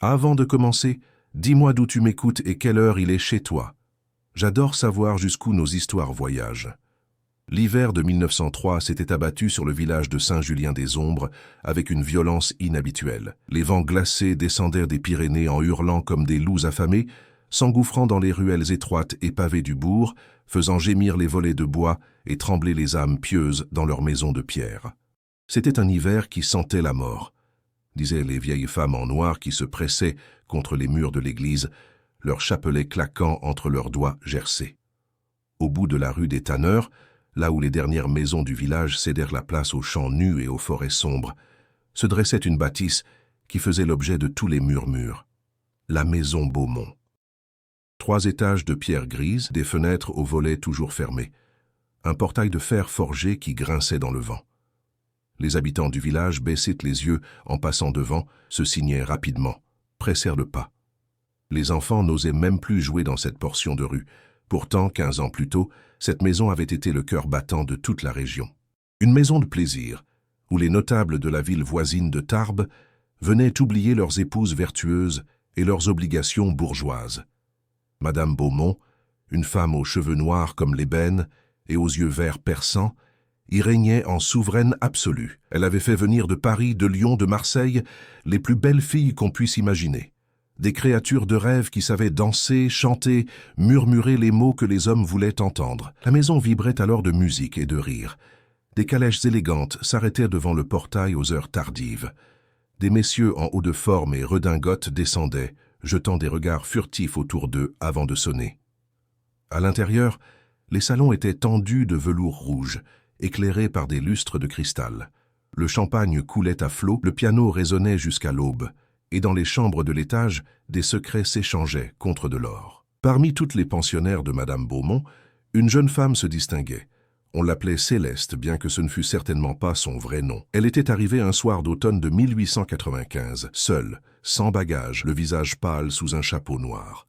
Avant de commencer, dis-moi d'où tu m'écoutes et quelle heure il est chez toi. J'adore savoir jusqu'où nos histoires voyagent. L'hiver de 1903 s'était abattu sur le village de Saint-Julien-des-Ombres avec une violence inhabituelle. Les vents glacés descendaient des Pyrénées en hurlant comme des loups affamés, s'engouffrant dans les ruelles étroites et pavées du bourg, faisant gémir les volets de bois et trembler les âmes pieuses dans leurs maisons de pierre. C'était un hiver qui sentait la mort, disaient les vieilles femmes en noir qui se pressaient contre les murs de l'église, leurs chapelets claquant entre leurs doigts gercés. Au bout de la rue des Tanneurs, là où les dernières maisons du village cédèrent la place aux champs nus et aux forêts sombres, se dressait une bâtisse qui faisait l'objet de tous les murmures. La maison Beaumont. 3 étages de pierre grise, des fenêtres aux volets toujours fermés. Un portail de fer forgé qui grinçait dans le vent. Les habitants du village baissaient les yeux en passant devant, se signaient rapidement, pressèrent le pas. Les enfants n'osaient même plus jouer dans cette portion de rue. Pourtant, 15 ans plus tôt, cette maison avait été le cœur battant de toute la région. Une maison de plaisir, où les notables de la ville voisine de Tarbes venaient oublier leurs épouses vertueuses et leurs obligations bourgeoises. Madame Beaumont, une femme aux cheveux noirs comme l'ébène et aux yeux verts perçants, y régnait en souveraine absolue. Elle avait fait venir de Paris, de Lyon, de Marseille, les plus belles filles qu'on puisse imaginer. Des créatures de rêve qui savaient danser, chanter, murmurer les mots que les hommes voulaient entendre. La maison vibrait alors de musique et de rire. Des calèches élégantes s'arrêtaient devant le portail aux heures tardives. Des messieurs en haut de forme et redingotes descendaient, jetant des regards furtifs autour d'eux avant de sonner. À l'intérieur, les salons étaient tendus de velours rouge, éclairés par des lustres de cristal. Le champagne coulait à flots, le piano résonnait jusqu'à l'aube, et dans les chambres de l'étage, des secrets s'échangeaient contre de l'or. Parmi toutes les pensionnaires de Madame Beaumont, une jeune femme se distinguait. On l'appelait Céleste, bien que ce ne fût certainement pas son vrai nom. Elle était arrivée un soir d'automne de 1895, seule, sans bagages, le visage pâle sous un chapeau noir.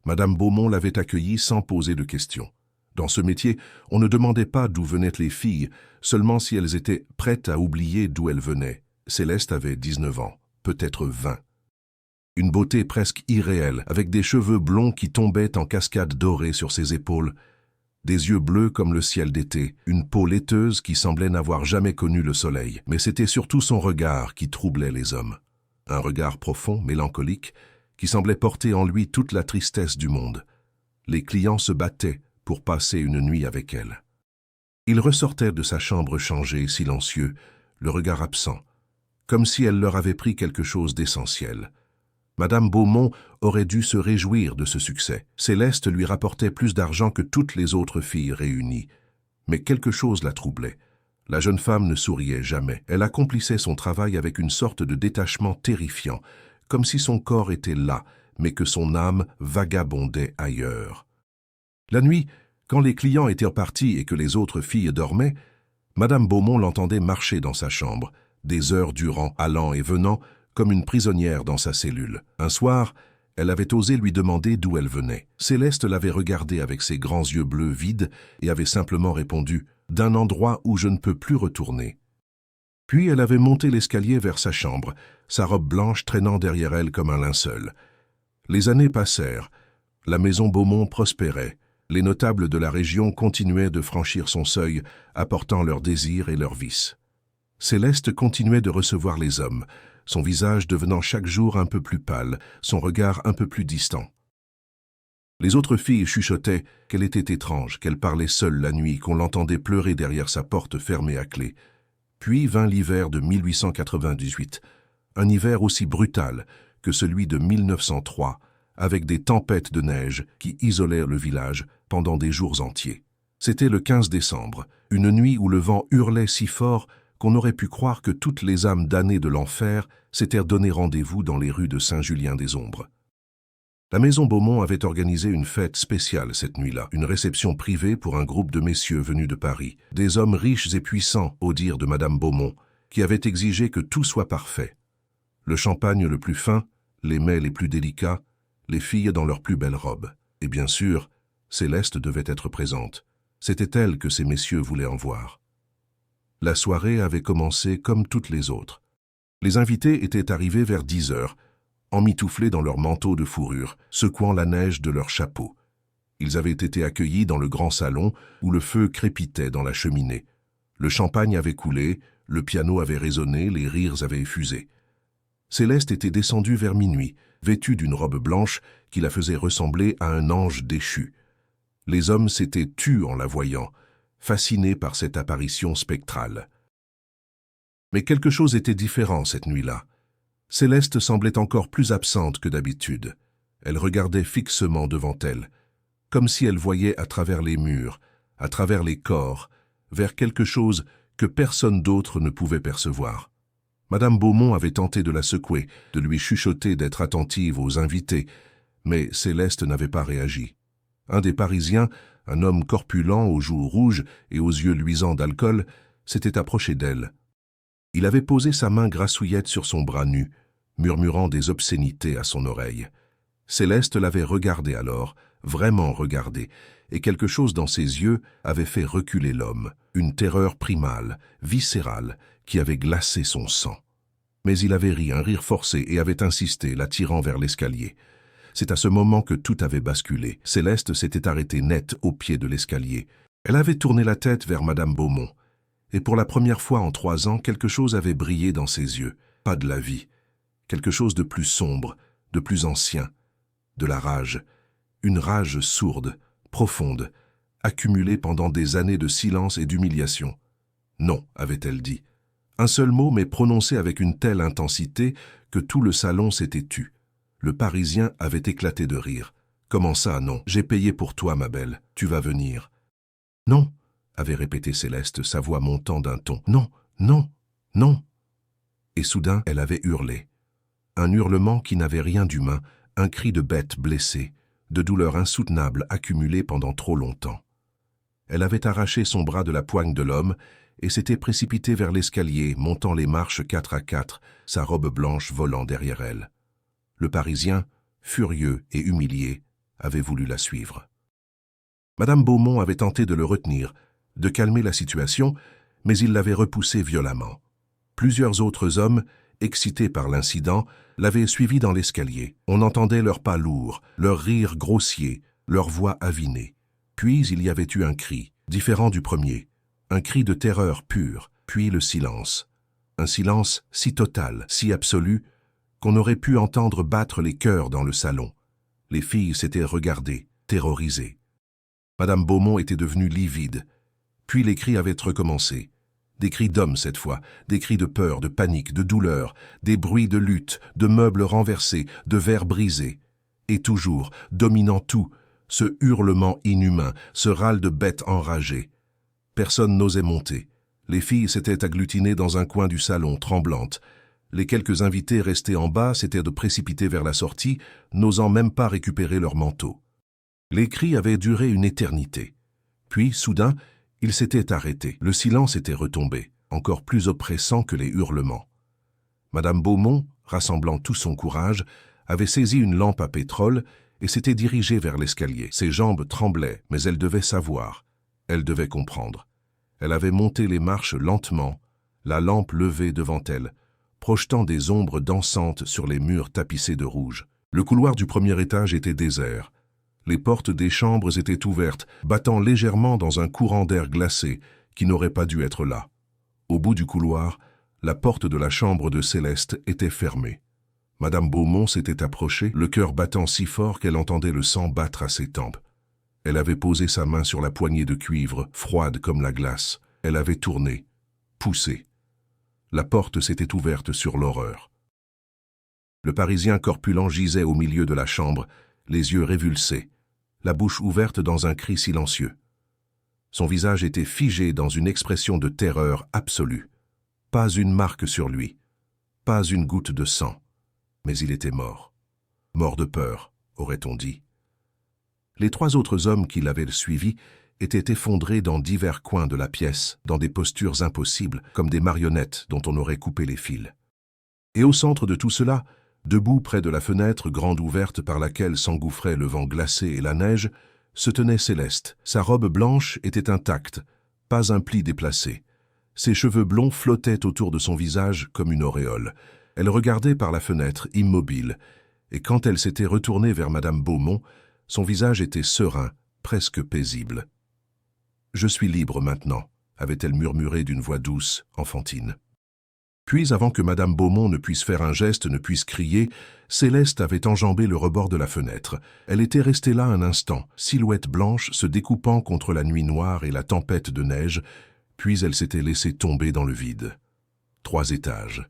Madame Beaumont l'avait accueillie sans poser de questions. Dans ce métier, on ne demandait pas d'où venaient les filles, seulement si elles étaient prêtes à oublier d'où elles venaient. Céleste avait 19 ans, peut-être 20. Une beauté presque irréelle, avec des cheveux blonds qui tombaient en cascades dorées sur ses épaules, des yeux bleus comme le ciel d'été, une peau laiteuse qui semblait n'avoir jamais connu le soleil. Mais c'était surtout son regard qui troublait les hommes. Un regard profond, mélancolique, qui semblait porter en lui toute la tristesse du monde. Les clients se battaient pour passer une nuit avec elle. Il ressortait de sa chambre changé, silencieux, le regard absent, comme si elle leur avait pris quelque chose d'essentiel. Madame Beaumont aurait dû se réjouir de ce succès. Céleste lui rapportait plus d'argent que toutes les autres filles réunies. Mais quelque chose la troublait. La jeune femme ne souriait jamais. Elle accomplissait son travail avec une sorte de détachement terrifiant, comme si son corps était là, mais que son âme vagabondait ailleurs. La nuit, quand les clients étaient partis et que les autres filles dormaient, Madame Beaumont l'entendait marcher dans sa chambre, des heures durant, allant et venant, comme une prisonnière dans sa cellule. Un soir, elle avait osé lui demander d'où elle venait. Céleste l'avait regardée avec ses grands yeux bleus vides et avait simplement répondu « d'un endroit où je ne peux plus retourner ». Puis elle avait monté l'escalier vers sa chambre, sa robe blanche traînant derrière elle comme un linceul. Les années passèrent, la maison Beaumont prospérait. Les notables de la région continuaient de franchir son seuil, apportant leurs désirs et leurs vices. Céleste continuait de recevoir les hommes, son visage devenant chaque jour un peu plus pâle, son regard un peu plus distant. Les autres filles chuchotaient qu'elle était étrange, qu'elle parlait seule la nuit, qu'on l'entendait pleurer derrière sa porte fermée à clé. Puis vint l'hiver de 1898, un hiver aussi brutal que celui de 1903, avec des tempêtes de neige qui isolèrent le village pendant des jours entiers. C'était le 15 décembre, une nuit où le vent hurlait si fort qu'on aurait pu croire que toutes les âmes damnées de l'enfer s'étaient donné rendez-vous dans les rues de Saint-Julien-des-Ombres. La maison Beaumont avait organisé une fête spéciale cette nuit-là, une réception privée pour un groupe de messieurs venus de Paris, des hommes riches et puissants, au dire de Madame Beaumont, qui avaient exigé que tout soit parfait. Le champagne le plus fin, les mets les plus délicats, les filles dans leurs plus belles robes. Et bien sûr, Céleste devait être présente. C'était elle que ces messieurs voulaient en voir. La soirée avait commencé comme toutes les autres. Les invités étaient arrivés vers 10 heures. emmitouflés dans leurs manteaux de fourrure, secouant la neige de leurs chapeaux. Ils avaient été accueillis dans le grand salon où le feu crépitait dans la cheminée. Le champagne avait coulé, le piano avait résonné, les rires avaient effusé. Céleste était descendue vers minuit, vêtue d'une robe blanche qui la faisait ressembler à un ange déchu. Les hommes s'étaient tus en la voyant, fascinés par cette apparition spectrale. Mais quelque chose était différent cette nuit-là. Céleste semblait encore plus absente que d'habitude. Elle regardait fixement devant elle, comme si elle voyait à travers les murs, à travers les corps, vers quelque chose que personne d'autre ne pouvait percevoir. Madame Beaumont avait tenté de la secouer, de lui chuchoter d'être attentive aux invités, mais Céleste n'avait pas réagi. Un des Parisiens, un homme corpulent aux joues rouges et aux yeux luisants d'alcool, s'était approché d'elle. Il avait posé sa main grassouillette sur son bras nu, murmurant des obscénités à son oreille. Céleste l'avait regardé alors, vraiment regardé, et quelque chose dans ses yeux avait fait reculer l'homme, une terreur primale, viscérale, qui avait glacé son sang. Mais il avait ri, un rire forcé, et avait insisté, l'attirant vers l'escalier. C'est à ce moment que tout avait basculé. Céleste s'était arrêtée net au pied de l'escalier. Elle avait tourné la tête vers Madame Beaumont. Et pour la première fois en 3 ans, quelque chose avait brillé dans ses yeux. Pas de la vie. Quelque chose de plus sombre, de plus ancien. De la rage. Une rage sourde, profonde, accumulée pendant des années de silence et d'humiliation. Non, avait-elle dit. Un seul mot, mais prononcé avec une telle intensité que tout le salon s'était tu. Le Parisien avait éclaté de rire. « Comment ça, non? J'ai payé pour toi, ma belle. Tu vas venir. »« Non, » avait répété Céleste, sa voix montant d'un ton. « Non, non, non !» Et soudain, elle avait hurlé. Un hurlement qui n'avait rien d'humain, un cri de bête blessée, de douleur insoutenable accumulée pendant trop longtemps. Elle avait arraché son bras de la poigne de l'homme et s'était précipitée vers l'escalier, montant les marches 4 à 4, sa robe blanche volant derrière elle. Le Parisien, furieux et humilié, avait voulu la suivre. Madame Beaumont avait tenté de le retenir, de calmer la situation, mais il l'avait repoussée violemment. Plusieurs autres hommes, excités par l'incident, l'avaient suivi dans l'escalier. On entendait leurs pas lourds, leurs rires grossiers, leurs voix avinées. Puis il y avait eu un cri, différent du premier, un cri de terreur pure, puis le silence. Un silence si total, si absolu, qu'on aurait pu entendre battre les cœurs dans le salon. Les filles s'étaient regardées, terrorisées. Madame Beaumont était devenue livide. Puis les cris avaient recommencé. Des cris d'hommes cette fois, des cris de peur, de panique, de douleur, des bruits de lutte, de meubles renversés, de verres brisés. Et toujours, dominant tout, ce hurlement inhumain, ce râle de bête enragée. Personne n'osait monter. Les filles s'étaient agglutinées dans un coin du salon, tremblantes. Les quelques invités restés en bas s'étaient de précipiter vers la sortie, n'osant même pas récupérer leurs manteaux. Les cris avaient duré une éternité. Puis, soudain, ils s'étaient arrêtés. Le silence était retombé, encore plus oppressant que les hurlements. Madame Beaumont, rassemblant tout son courage, avait saisi une lampe à pétrole et s'était dirigée vers l'escalier. Ses jambes tremblaient, mais elle devait savoir. Elle devait comprendre. Elle avait monté les marches lentement, la lampe levée devant elle, projetant des ombres dansantes sur les murs tapissés de rouge. Le couloir du premier étage était désert. Les portes des chambres étaient ouvertes, battant légèrement dans un courant d'air glacé qui n'aurait pas dû être là. Au bout du couloir, la porte de la chambre de Céleste était fermée. Madame Beaumont s'était approchée, le cœur battant si fort qu'elle entendait le sang battre à ses tempes. Elle avait posé sa main sur la poignée de cuivre, froide comme la glace. Elle avait tourné, poussé. La porte s'était ouverte sur l'horreur. Le Parisien corpulent gisait au milieu de la chambre, les yeux révulsés, la bouche ouverte dans un cri silencieux. Son visage était figé dans une expression de terreur absolue. Pas une marque sur lui, pas une goutte de sang, mais il était mort. Mort de peur, aurait-on dit. Les 3 autres hommes qui l'avaient suivi étaient effondrés dans divers coins de la pièce, dans des postures impossibles, comme des marionnettes dont on aurait coupé les fils. Et au centre de tout cela, debout près de la fenêtre grande ouverte par laquelle s'engouffrait le vent glacé et la neige, se tenait Céleste. Sa robe blanche était intacte, pas un pli déplacé. Ses cheveux blonds flottaient autour de son visage comme une auréole. Elle regardait par la fenêtre, immobile, et quand elle s'était retournée vers Madame Beaumont, son visage était serein, presque paisible. « Je suis libre maintenant », avait-elle murmuré d'une voix douce, enfantine. Puis, avant que Madame Beaumont ne puisse faire un geste, ne puisse crier, Céleste avait enjambé le rebord de la fenêtre. Elle était restée là un instant, silhouette blanche se découpant contre la nuit noire et la tempête de neige, puis elle s'était laissée tomber dans le vide. 3 étages.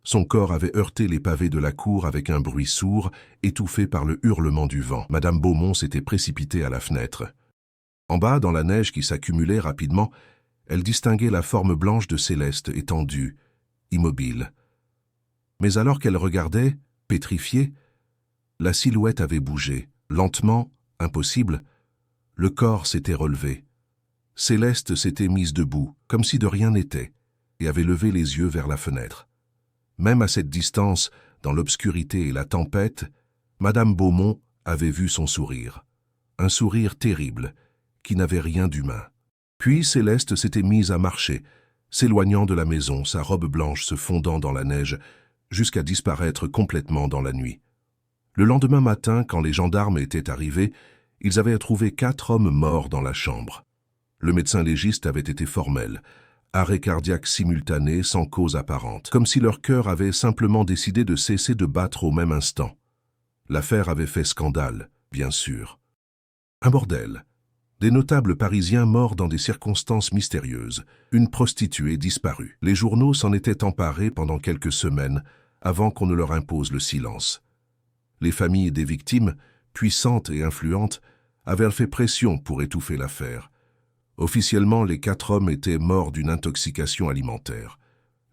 Son corps avait heurté les pavés de la cour avec un bruit sourd, étouffé par le hurlement du vent. Madame Beaumont s'était précipitée à la fenêtre. En bas, dans la neige qui s'accumulait rapidement, elle distinguait la forme blanche de Céleste étendue, immobile. Mais alors qu'elle regardait, pétrifiée, la silhouette avait bougé. Lentement, impossible, le corps s'était relevé. Céleste s'était mise debout, comme si de rien n'était, et avait levé les yeux vers la fenêtre. Même à cette distance, dans l'obscurité et la tempête, Madame Beaumont avait vu son sourire. Un sourire terrible, qui n'avait rien d'humain. Puis Céleste s'était mise à marcher, s'éloignant de la maison, sa robe blanche se fondant dans la neige, jusqu'à disparaître complètement dans la nuit. Le lendemain matin, quand les gendarmes étaient arrivés, ils avaient trouvé 4 hommes morts dans la chambre. Le médecin légiste avait été formel. Arrêt cardiaque simultané, sans cause apparente, comme si leur cœur avait simplement décidé de cesser de battre au même instant. L'affaire avait fait scandale, bien sûr. Un bordel. Des notables parisiens morts dans des circonstances mystérieuses. Une prostituée disparue. Les journaux s'en étaient emparés pendant quelques semaines, avant qu'on ne leur impose le silence. Les familles des victimes, puissantes et influentes, avaient fait pression pour étouffer l'affaire. Officiellement, les 4 hommes étaient morts d'une intoxication alimentaire.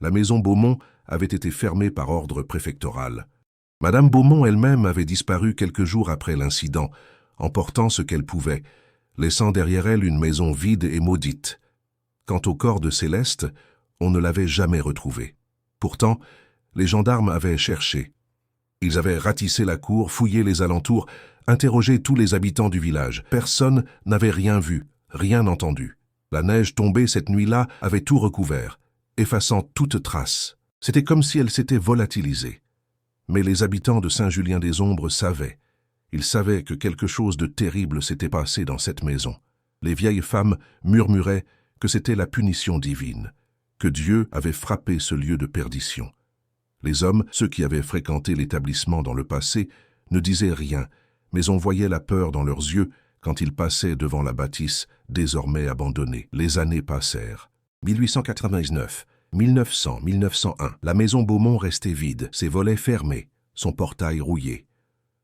La maison Beaumont avait été fermée par ordre préfectoral. Madame Beaumont elle-même avait disparu quelques jours après l'incident, emportant ce qu'elle pouvait, laissant derrière elle une maison vide et maudite. Quant au corps de Céleste, on ne l'avait jamais retrouvé. Pourtant, les gendarmes avaient cherché. Ils avaient ratissé la cour, fouillé les alentours, interrogé tous les habitants du village. Personne n'avait rien vu, rien entendu. La neige tombée cette nuit-là avait tout recouvert, effaçant toute trace. C'était comme si elle s'était volatilisée. Mais les habitants de Saint-Julien-des-Ombres savaient. Ils savaient que quelque chose de terrible s'était passé dans cette maison. Les vieilles femmes murmuraient que c'était la punition divine, que Dieu avait frappé ce lieu de perdition. Les hommes, ceux qui avaient fréquenté l'établissement dans le passé, ne disaient rien, mais on voyait la peur dans leurs yeux quand ils passaient devant la bâtisse, désormais abandonnée. Les années passèrent. 1899, 1900, 1901. La maison Beaumont restait vide, ses volets fermés, son portail rouillé.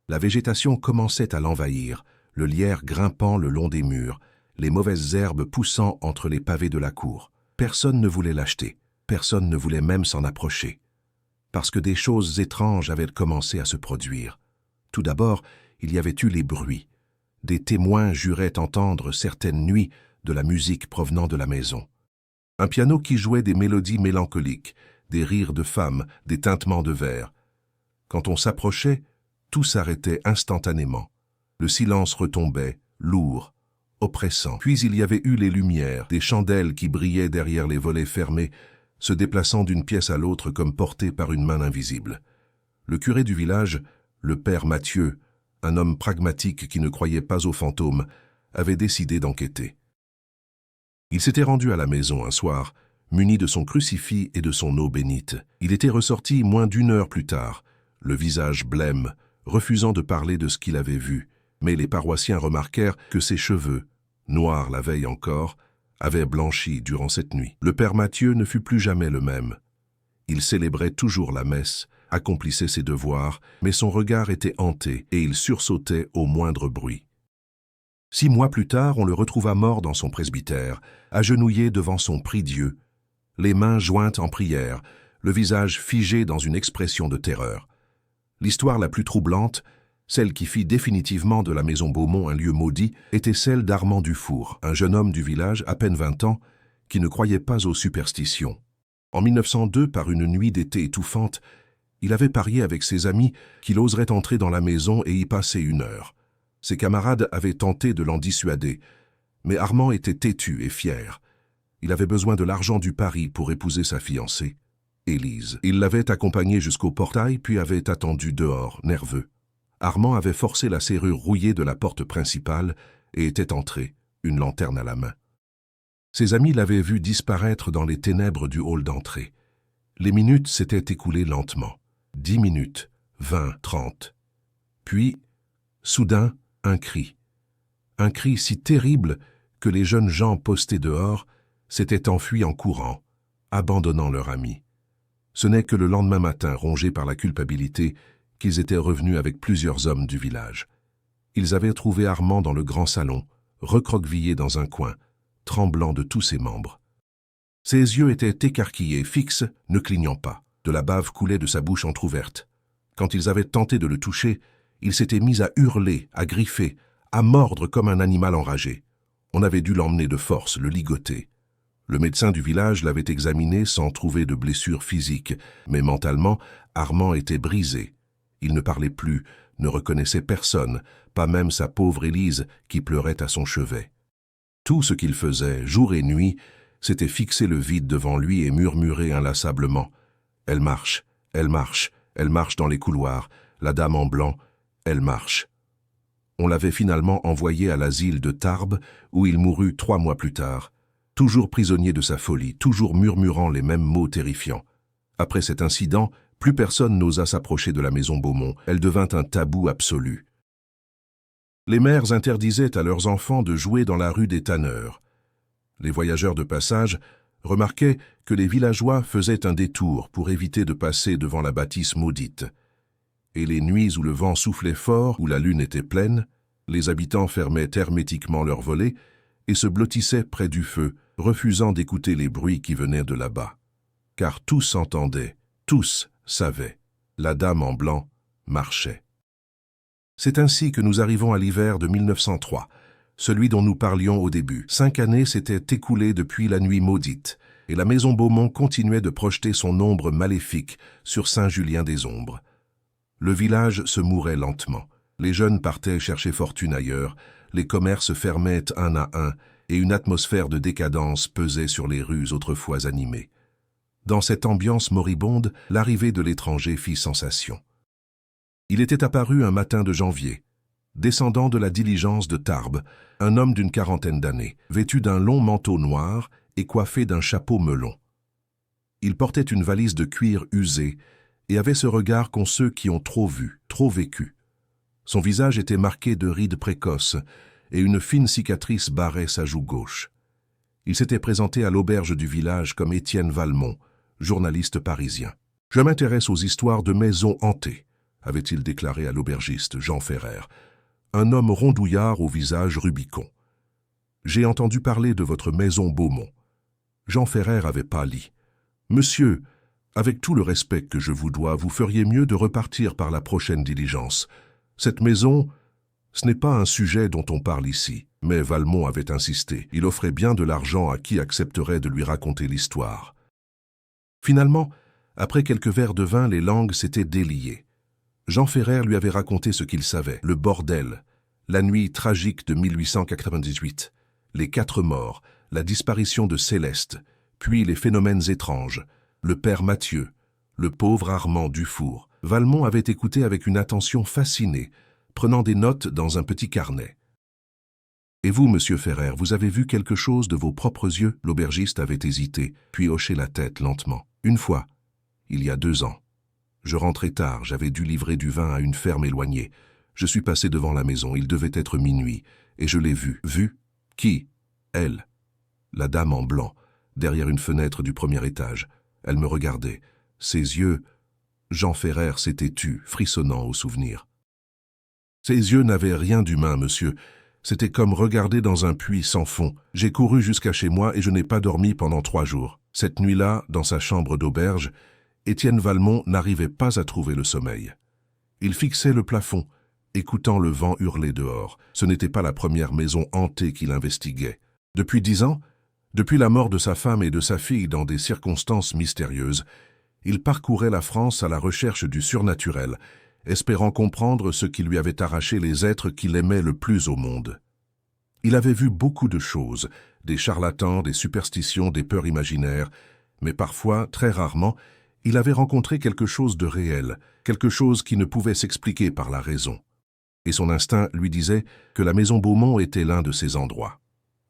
La végétation commençait à l'envahir, le lierre grimpant le long des murs, les mauvaises herbes poussant entre les pavés de la cour. Personne ne voulait l'acheter, personne ne voulait même s'en approcher. Parce que des choses étranges avaient commencé à se produire. Tout d'abord, il y avait eu les bruits. Des témoins juraient entendre certaines nuits de la musique provenant de la maison. Un piano qui jouait des mélodies mélancoliques, des rires de femmes, des tintements de verre. Quand on s'approchait, tout s'arrêtait instantanément. Le silence retombait, lourd, oppressant. Puis il y avait eu les lumières, des chandelles qui brillaient derrière les volets fermés, se déplaçant d'une pièce à l'autre comme portées par une main invisible. Le curé du village, le père Mathieu, un homme pragmatique qui ne croyait pas aux fantômes, avait décidé d'enquêter. Il s'était rendu à la maison un soir, muni de son crucifix et de son eau bénite. Il était ressorti moins d'1 heure plus tard, le visage blême, refusant de parler de ce qu'il avait vu, mais les paroissiens remarquèrent que ses cheveux, noirs la veille encore, avaient blanchi durant cette nuit. Le père Mathieu ne fut plus jamais le même. Il célébrait toujours la messe, accomplissait ses devoirs, mais son regard était hanté et il sursautait au moindre bruit. 6 mois plus tard, on le retrouva mort dans son presbytère, agenouillé devant son prie-dieu, les mains jointes en prière, le visage figé dans une expression de terreur. L'histoire la plus troublante, celle qui fit définitivement de la maison Beaumont un lieu maudit, était celle d'Armand Dufour, un jeune homme du village, à peine 20 ans, qui ne croyait pas aux superstitions. En 1902, par une nuit d'été étouffante, il avait parié avec ses amis qu'il oserait entrer dans la maison et y passer 1 heure. Ses camarades avaient tenté de l'en dissuader, mais Armand était têtu et fier. Il avait besoin de l'argent du pari pour épouser sa fiancée, Élise. Il l'avait accompagnée jusqu'au portail, puis avait attendu dehors, nerveux. Armand avait forcé la serrure rouillée de la porte principale et était entré, une lanterne à la main. Ses amis l'avaient vu disparaître dans les ténèbres du hall d'entrée. Les minutes s'étaient écoulées lentement. 10 minutes, 20, 30. Puis, soudain, un cri. Un cri si terrible que les jeunes gens postés dehors s'étaient enfuis en courant, abandonnant leur ami. Ce n'est que le lendemain matin, rongés par la culpabilité, qu'ils étaient revenus avec plusieurs hommes du village. Ils avaient trouvé Armand dans le grand salon, recroquevillé dans un coin, tremblant de tous ses membres. Ses yeux étaient écarquillés, fixes, ne clignant pas. De la bave coulait de sa bouche entr'ouverte. Quand ils avaient tenté de le toucher, il s'était mis à hurler, à griffer, à mordre comme un animal enragé. On avait dû l'emmener de force, le ligoter. Le médecin du village l'avait examiné sans trouver de blessure physique, mais mentalement, Armand était brisé. Il ne parlait plus, ne reconnaissait personne, pas même sa pauvre Élise qui pleurait à son chevet. Tout ce qu'il faisait, jour et nuit, c'était fixer le vide devant lui et murmurer inlassablement « Elle marche, elle marche, elle marche dans les couloirs, la dame en blanc, elle marche ». On l'avait finalement envoyé à l'asile de Tarbes, où il mourut 3 mois plus tard, toujours prisonnier de sa folie, toujours murmurant les mêmes mots terrifiants. Après cet incident, plus personne n'osa s'approcher de la maison Beaumont, elle devint un tabou absolu. Les mères interdisaient à leurs enfants de jouer dans la rue des Tanneurs. Les voyageurs de passage remarquaient que les villageois faisaient un détour pour éviter de passer devant la bâtisse maudite. Et les nuits où le vent soufflait fort, où la lune était pleine, les habitants fermaient hermétiquement leurs volets et se blottissaient près du feu, refusant d'écouter les bruits qui venaient de là-bas. Car tous entendaient, tous savaient, la dame en blanc marchait. C'est ainsi que nous arrivons à l'hiver de 1903, celui dont nous parlions au début. 5 années s'étaient écoulées depuis la nuit maudite, et la maison Beaumont continuait de projeter son ombre maléfique sur Saint-Julien-des-Ombres. Le village se mourait lentement. Les jeunes partaient chercher fortune ailleurs, les commerces fermaient un à un, et une atmosphère de décadence pesait sur les rues autrefois animées. Dans cette ambiance moribonde, l'arrivée de l'étranger fit sensation. Il était apparu un matin de janvier, descendant de la diligence de Tarbes, un homme d'une 40aine d'années, vêtu d'un long manteau noir et coiffé d'un chapeau melon. Il portait une valise de cuir usée et avait ce regard qu'ont ceux qui ont trop vu, trop vécu. Son visage était marqué de rides précoces et une fine cicatrice barrait sa joue gauche. Il s'était présenté à l'auberge du village comme Étienne Valmont, journaliste parisien. « Je m'intéresse aux histoires de maisons hantées », avait-il déclaré à l'aubergiste Jean Ferrer, un homme rondouillard au visage rubicond. « J'ai entendu parler de votre maison Beaumont. » Jean Ferrer avait pâli. « Monsieur, avec tout le respect que je vous dois, vous feriez mieux de repartir par la prochaine diligence. Cette maison, ce n'est pas un sujet dont on parle ici. » Mais Valmont avait insisté. Il offrait bien de l'argent à qui accepterait de lui raconter l'histoire. Finalement, après quelques verres de vin, les langues s'étaient déliées. Jean Ferrer lui avait raconté ce qu'il savait, le bordel, la nuit tragique de 1898, les 4 morts, la disparition de Céleste, puis les phénomènes étranges, le père Mathieu, le pauvre Armand Dufour. Valmont avait écouté avec une attention fascinée, prenant des notes dans un petit carnet. « Et vous, monsieur Ferrer, vous avez vu quelque chose de vos propres yeux ?» L'aubergiste avait hésité, puis hoché la tête lentement. « Une fois, il y a 2 ans. Je rentrais tard, j'avais dû livrer du vin à une ferme éloignée. Je suis passé devant la maison, il devait être minuit, et je l'ai vue. Vue ? Qui ? Elle. La dame en blanc, derrière une fenêtre du premier étage. Elle me regardait. Ses yeux... » Jean Ferrer s'était tu, frissonnant au souvenir. « Ses yeux n'avaient rien d'humain, monsieur. C'était comme regarder dans un puits sans fond. J'ai couru jusqu'à chez moi et je n'ai pas dormi pendant 3 jours. Cette nuit-là, dans sa chambre d'auberge, Étienne Valmont n'arrivait pas à trouver le sommeil. Il fixait le plafond, écoutant le vent hurler dehors. Ce n'était pas la première maison hantée qu'il investiguait. Depuis 10 ans, depuis la mort de sa femme et de sa fille dans des circonstances mystérieuses, il parcourait la France à la recherche du surnaturel, espérant comprendre ce qui lui avait arraché les êtres qu'il aimait le plus au monde. Il avait vu beaucoup de choses, des charlatans, des superstitions, des peurs imaginaires, mais parfois, très rarement, il avait rencontré quelque chose de réel, quelque chose qui ne pouvait s'expliquer par la raison. et son instinct lui disait que la maison Beaumont était l'un de ces endroits.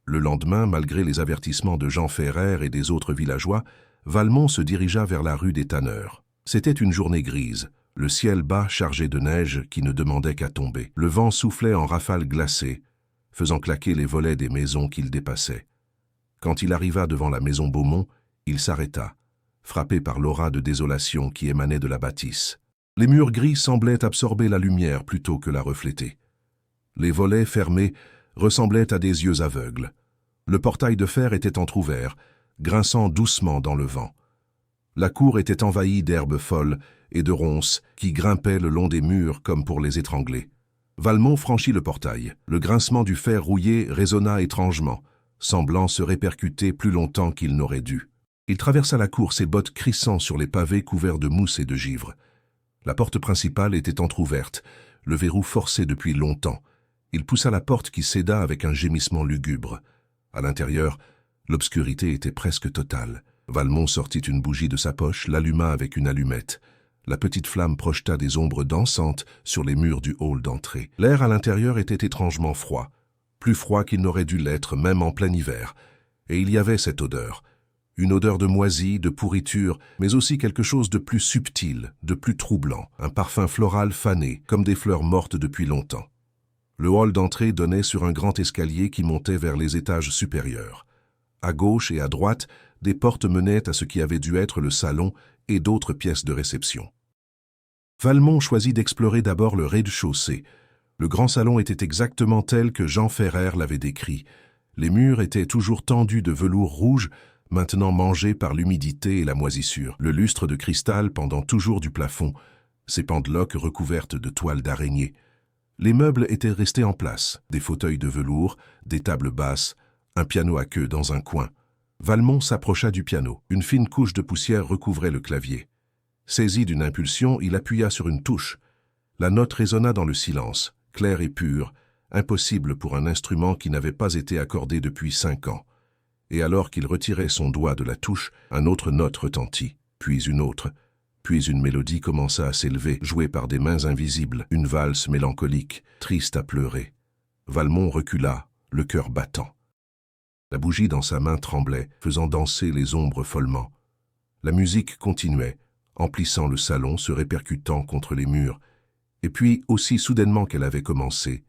Le lendemain, malgré les avertissements de Jean Ferrer et des autres villageois, Valmont se dirigea vers la rue des Tanneurs. C'était une journée grise, le ciel bas chargé de neige qui ne demandait qu'à tomber. Le vent soufflait en rafales glacées, faisant claquer les volets des maisons qu'il dépassait. Quand il arriva devant la maison Beaumont, il s'arrêta, frappé par l'aura de désolation qui émanait de la bâtisse. Les murs gris semblaient absorber la lumière plutôt que la refléter. Les volets fermés ressemblaient à des yeux aveugles. Le portail de fer était entrouvert, grinçant doucement dans le vent. La cour était envahie d'herbes folles et de ronces qui grimpaient le long des murs comme pour les étrangler. Valmont franchit le portail. Le grincement du fer rouillé résonna étrangement, semblant se répercuter plus longtemps qu'il n'aurait dû. Il traversa la cour, ses bottes crissant sur les pavés couverts de mousse et de givre. La porte principale était entr'ouverte, le verrou forcé depuis longtemps. Il poussa la porte qui céda avec un gémissement lugubre. À l'intérieur, l'obscurité était presque totale. Valmont sortit une bougie de sa poche, l'alluma avec une allumette. La petite flamme projeta des ombres dansantes sur les murs du hall d'entrée. L'air à l'intérieur était étrangement froid, plus froid qu'il n'aurait dû l'être même en plein hiver. Et il y avait cette odeur. Une odeur de moisie, de pourriture, mais aussi quelque chose de plus subtil, de plus troublant, un parfum floral fané, comme des fleurs mortes depuis longtemps. Le hall d'entrée donnait sur un grand escalier qui montait vers les étages supérieurs. À gauche et à droite, des portes menaient à ce qui avait dû être le salon et d'autres pièces de réception. Valmont choisit d'explorer d'abord le rez-de-chaussée. Le grand salon était exactement tel que Jean Ferrer l'avait décrit. Les murs étaient toujours tendus de velours rouge, maintenant mangés par l'humidité et la moisissure. Le lustre de cristal pendant toujours du plafond, ses pendeloques recouvertes de toiles d'araignée. Les meubles étaient restés en place, des fauteuils de velours, des tables basses, un piano à queue dans un coin. Valmont s'approcha du piano. Une fine couche de poussière recouvrait le clavier. Saisi d'une impulsion, il appuya sur une touche. La note résonna dans le silence, claire et pure, impossible pour un instrument qui n'avait pas été accordé depuis 5 ans. Et alors qu'il retirait son doigt de la touche, une autre note retentit, puis une autre, puis une mélodie commença à s'élever, jouée par des mains invisibles, une valse mélancolique, triste à pleurer. Valmont recula, le cœur battant. La bougie dans sa main tremblait, faisant danser les ombres follement. La musique continuait, emplissant le salon, se répercutant contre les murs. Et puis, aussi soudainement qu'elle avait commencé,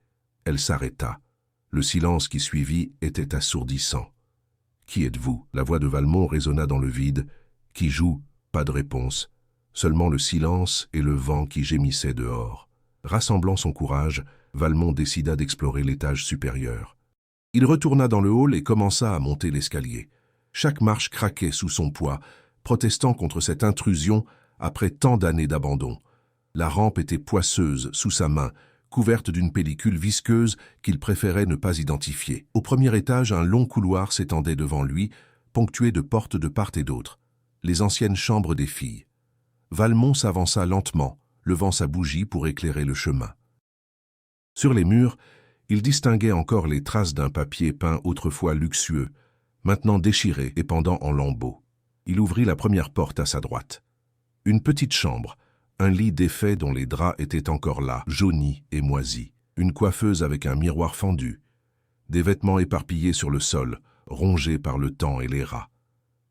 elle s'arrêta. Le silence qui suivit était assourdissant. « Qui êtes-vous » La voix de Valmont résonna dans le vide. « Qui joue ?» Pas de réponse. Seulement le silence et le vent qui gémissait dehors. Rassemblant son courage, Valmont décida d'explorer l'étage supérieur. Il retourna dans le hall et commença à monter l'escalier. Chaque marche craquait sous son poids, protestant contre cette intrusion après tant d'années d'abandon. La rampe était poisseuse sous sa main, couverte d'une pellicule visqueuse qu'il préférait ne pas identifier. Au premier étage, un long couloir s'étendait devant lui, ponctué de portes de part et d'autre, les anciennes chambres des filles. Valmont s'avança lentement, levant sa bougie pour éclairer le chemin. Sur les murs, il distinguait encore les traces d'un papier peint autrefois luxueux, maintenant déchiré et pendant en lambeaux. Il ouvrit la première porte à sa droite. Une petite chambre, un lit défait dont les draps étaient encore là, jaunis et moisis, une coiffeuse avec un miroir fendu, des vêtements éparpillés sur le sol, rongés par le temps et les rats.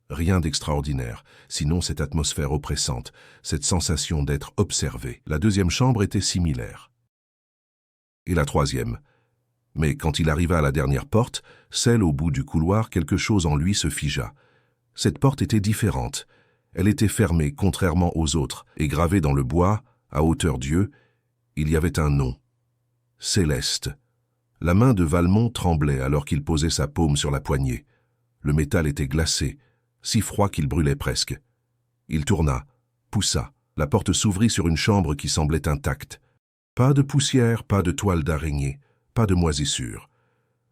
Rien d'extraordinaire, sinon cette atmosphère oppressante, cette sensation d'être observé. La deuxième chambre était similaire. Et la troisième. Mais quand il arriva à la dernière porte, celle au bout du couloir, quelque chose en lui se figea. Cette porte était différente. Elle était fermée, contrairement aux autres, et gravée dans le bois, à hauteur d'yeux, il y avait un nom. Céleste. La main de Valmont tremblait alors qu'il posait sa paume sur la poignée. Le métal était glacé, si froid qu'il brûlait presque. Il tourna, poussa. La porte s'ouvrit sur une chambre qui semblait intacte. Pas de poussière, pas de toile d'araignée, pas de moisissure.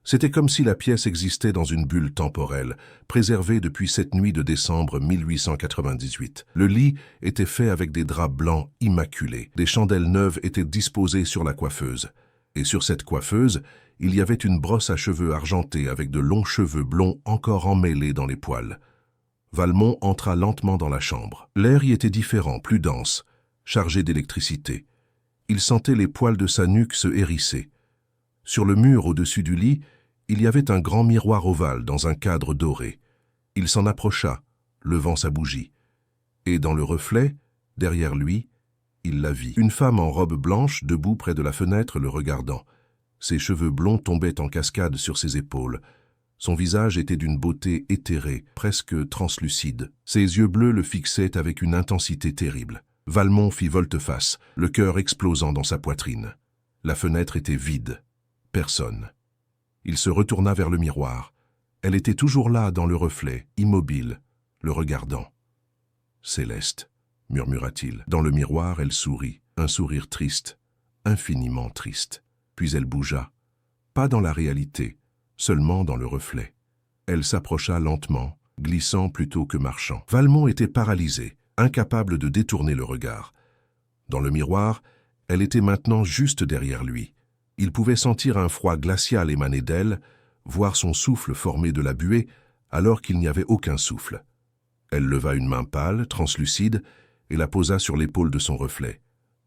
C'était comme si la pièce existait dans une bulle temporelle, préservée depuis cette nuit de décembre 1898. Le lit était fait avec des draps blancs immaculés. Des chandelles neuves étaient disposées sur la coiffeuse. Et sur cette coiffeuse, il y avait une brosse à cheveux argentée avec de longs cheveux blonds encore emmêlés dans les poils. Valmont entra lentement dans la chambre. L'air y était différent, plus dense, chargé d'électricité. Il sentait les poils de sa nuque se hérisser. Sur le mur au-dessus du lit, il y avait un grand miroir ovale dans un cadre doré. Il s'en approcha, levant sa bougie. Et dans le reflet, derrière lui, il la vit. Une femme en robe blanche, debout près de la fenêtre, le regardant. Ses cheveux blonds tombaient en cascade sur ses épaules. Son visage était d'une beauté éthérée, presque translucide. Ses yeux bleus le fixaient avec une intensité terrible. Valmont fit volte-face, le cœur explosant dans sa poitrine. La fenêtre était vide. Personne. Il se retourna vers le miroir. Elle était toujours là dans le reflet, immobile, le regardant. « Céleste », murmura-t-il. Dans le miroir, elle sourit, un sourire triste, infiniment triste. Puis elle bougea. Pas dans la réalité, seulement dans le reflet. Elle s'approcha lentement, glissant plutôt que marchant. Valmont était paralysé, incapable de détourner le regard. Dans le miroir, elle était maintenant juste derrière lui. Il pouvait sentir un froid glacial émaner d'elle, voir son souffle formé de la buée, alors qu'il n'y avait aucun souffle. Elle leva une main pâle, translucide, et la posa sur l'épaule de son reflet.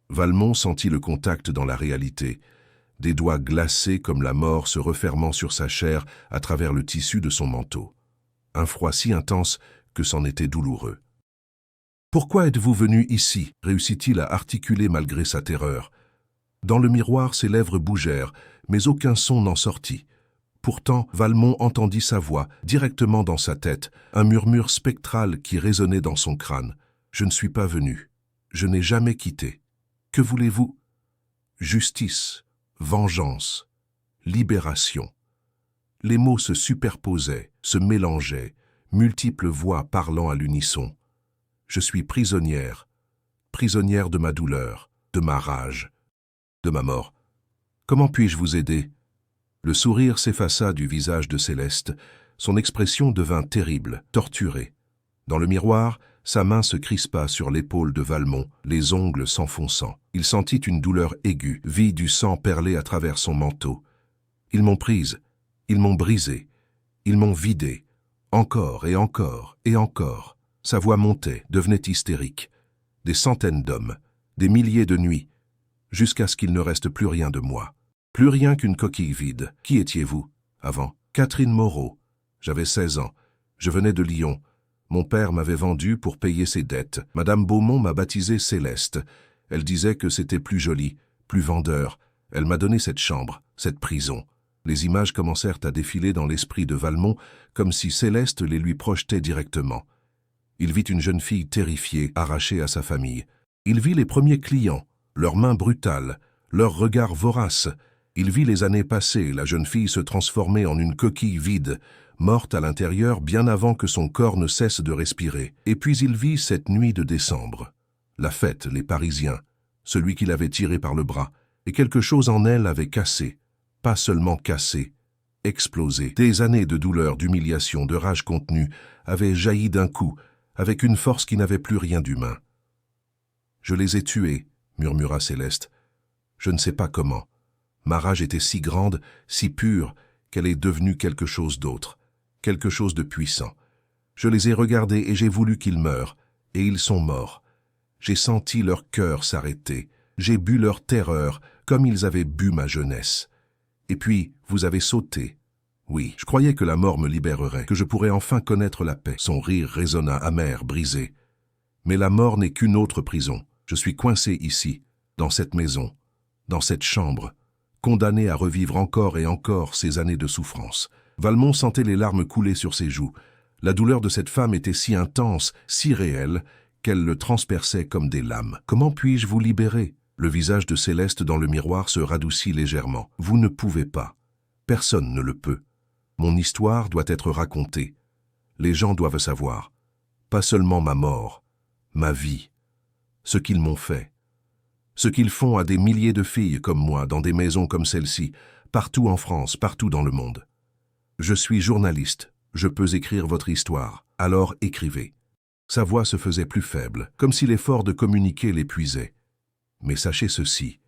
Valmont sentit le contact dans la réalité, des doigts glacés comme la mort se refermant sur sa chair à travers le tissu de son manteau. Un froid si intense que c'en était douloureux. « Pourquoi êtes-vous venu ici ?» réussit-il à articuler malgré sa terreur. Dans le miroir, ses lèvres bougèrent, mais aucun son n'en sortit. Pourtant, Valmont entendit sa voix, directement dans sa tête, un murmure spectral qui résonnait dans son crâne. « Je ne suis pas venu. Je n'ai jamais quitté. Que voulez-vous » ? Justice, vengeance, libération. Les mots se superposaient, se mélangeaient, multiples voix parlant à l'unisson. « Je suis prisonnière, prisonnière de ma douleur, de ma rage, de ma mort. Comment puis-je vous aider ?» Le sourire s'effaça du visage de Céleste. Son expression devint terrible, torturée. Dans le miroir, sa main se crispa sur l'épaule de Valmont, les ongles s'enfonçant. Il sentit une douleur aiguë, vit du sang perler à travers son manteau. « Ils m'ont prise, ils m'ont brisée, ils m'ont vidée. Encore et encore et encore. » Sa voix montait, devenait hystérique. Des centaines d'hommes, des milliers de nuits, jusqu'à ce qu'il ne reste plus rien de moi. Plus rien qu'une coquille vide. Qui étiez-vous, avant ? Catherine Moreau. J'avais 16 ans. Je venais de Lyon. Mon père m'avait vendu pour payer ses dettes. Madame Beaumont m'a baptisé Céleste. Elle disait que c'était plus joli, plus vendeur. Elle m'a donné cette chambre, cette prison. Les images commencèrent à défiler dans l'esprit de Valmont, comme si Céleste les lui projetait directement. Il vit une jeune fille terrifiée, arrachée à sa famille. Il vit les premiers clients, leurs mains brutales, leurs regards voraces. Il vit les années passées, la jeune fille se transformer en une coquille vide, morte à l'intérieur bien avant que son corps ne cesse de respirer. Et puis il vit cette nuit de décembre. La fête, les Parisiens, celui qui l'avait tirée par le bras, et quelque chose en elle avait cassé. Pas seulement cassé, explosé. Des années de douleur, d'humiliation, de rage contenue avaient jailli d'un coup, avec une force qui n'avait plus rien d'humain. « Je les ai tués », murmura Céleste. « Je ne sais pas comment. Ma rage était si grande, si pure, qu'elle est devenue quelque chose d'autre, quelque chose de puissant. Je les ai regardés et j'ai voulu qu'ils meurent, et ils sont morts. J'ai senti leur cœur s'arrêter, j'ai bu leur terreur comme ils avaient bu ma jeunesse. Et puis, vous avez sauté. Oui, je croyais que la mort me libérerait, que je pourrais enfin connaître la paix. » Son rire résonna amer, brisé. « Mais la mort n'est qu'une autre prison. Je suis coincé ici, dans cette maison, dans cette chambre, condamné à revivre encore et encore ces années de souffrance. » Valmont sentait les larmes couler sur ses joues. La douleur de cette femme était si intense, si réelle, qu'elle le transperçait comme des lames. « Comment puis-je vous libérer ?» Le visage de Céleste dans le miroir se radoucit légèrement. « Vous ne pouvez pas. Personne ne le peut. Mon histoire doit être racontée. Les gens doivent savoir. Pas seulement ma mort, ma vie, ce qu'ils m'ont fait. Ce qu'ils font à des milliers de filles comme moi, dans des maisons comme celle-ci, partout en France, partout dans le monde. Je suis journaliste, je peux écrire votre histoire, alors écrivez. » Sa voix se faisait plus faible, comme si l'effort de communiquer l'épuisait. « Mais sachez ceci,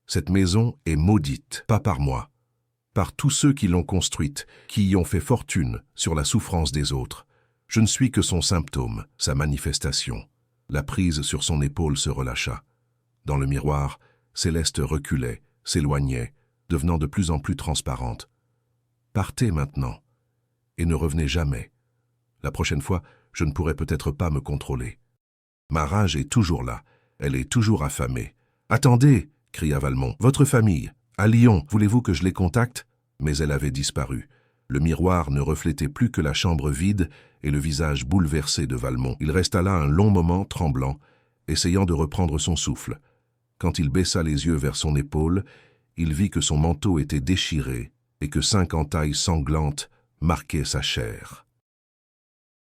cette maison est maudite, pas par moi, par tous ceux qui l'ont construite, qui y ont fait fortune sur la souffrance des autres. Je ne suis que son symptôme, sa manifestation. » La prise sur son épaule se relâcha. Dans le miroir, Céleste reculait, s'éloignait, devenant de plus en plus transparente. Partez maintenant, et ne revenez jamais. La prochaine fois, je ne pourrai peut-être pas me contrôler. Ma rage est toujours là, elle est toujours affamée. Attendez, cria Valmont, votre famille, à Lyon, voulez-vous que je les contacte? Mais elle avait disparu. Le miroir ne reflétait plus que la chambre vide et le visage bouleversé de Valmont. Il resta là un long moment, tremblant, essayant de reprendre son souffle. Quand il baissa les yeux vers son épaule, il vit que son manteau était déchiré et que 5 entailles sanglantes marquaient sa chair.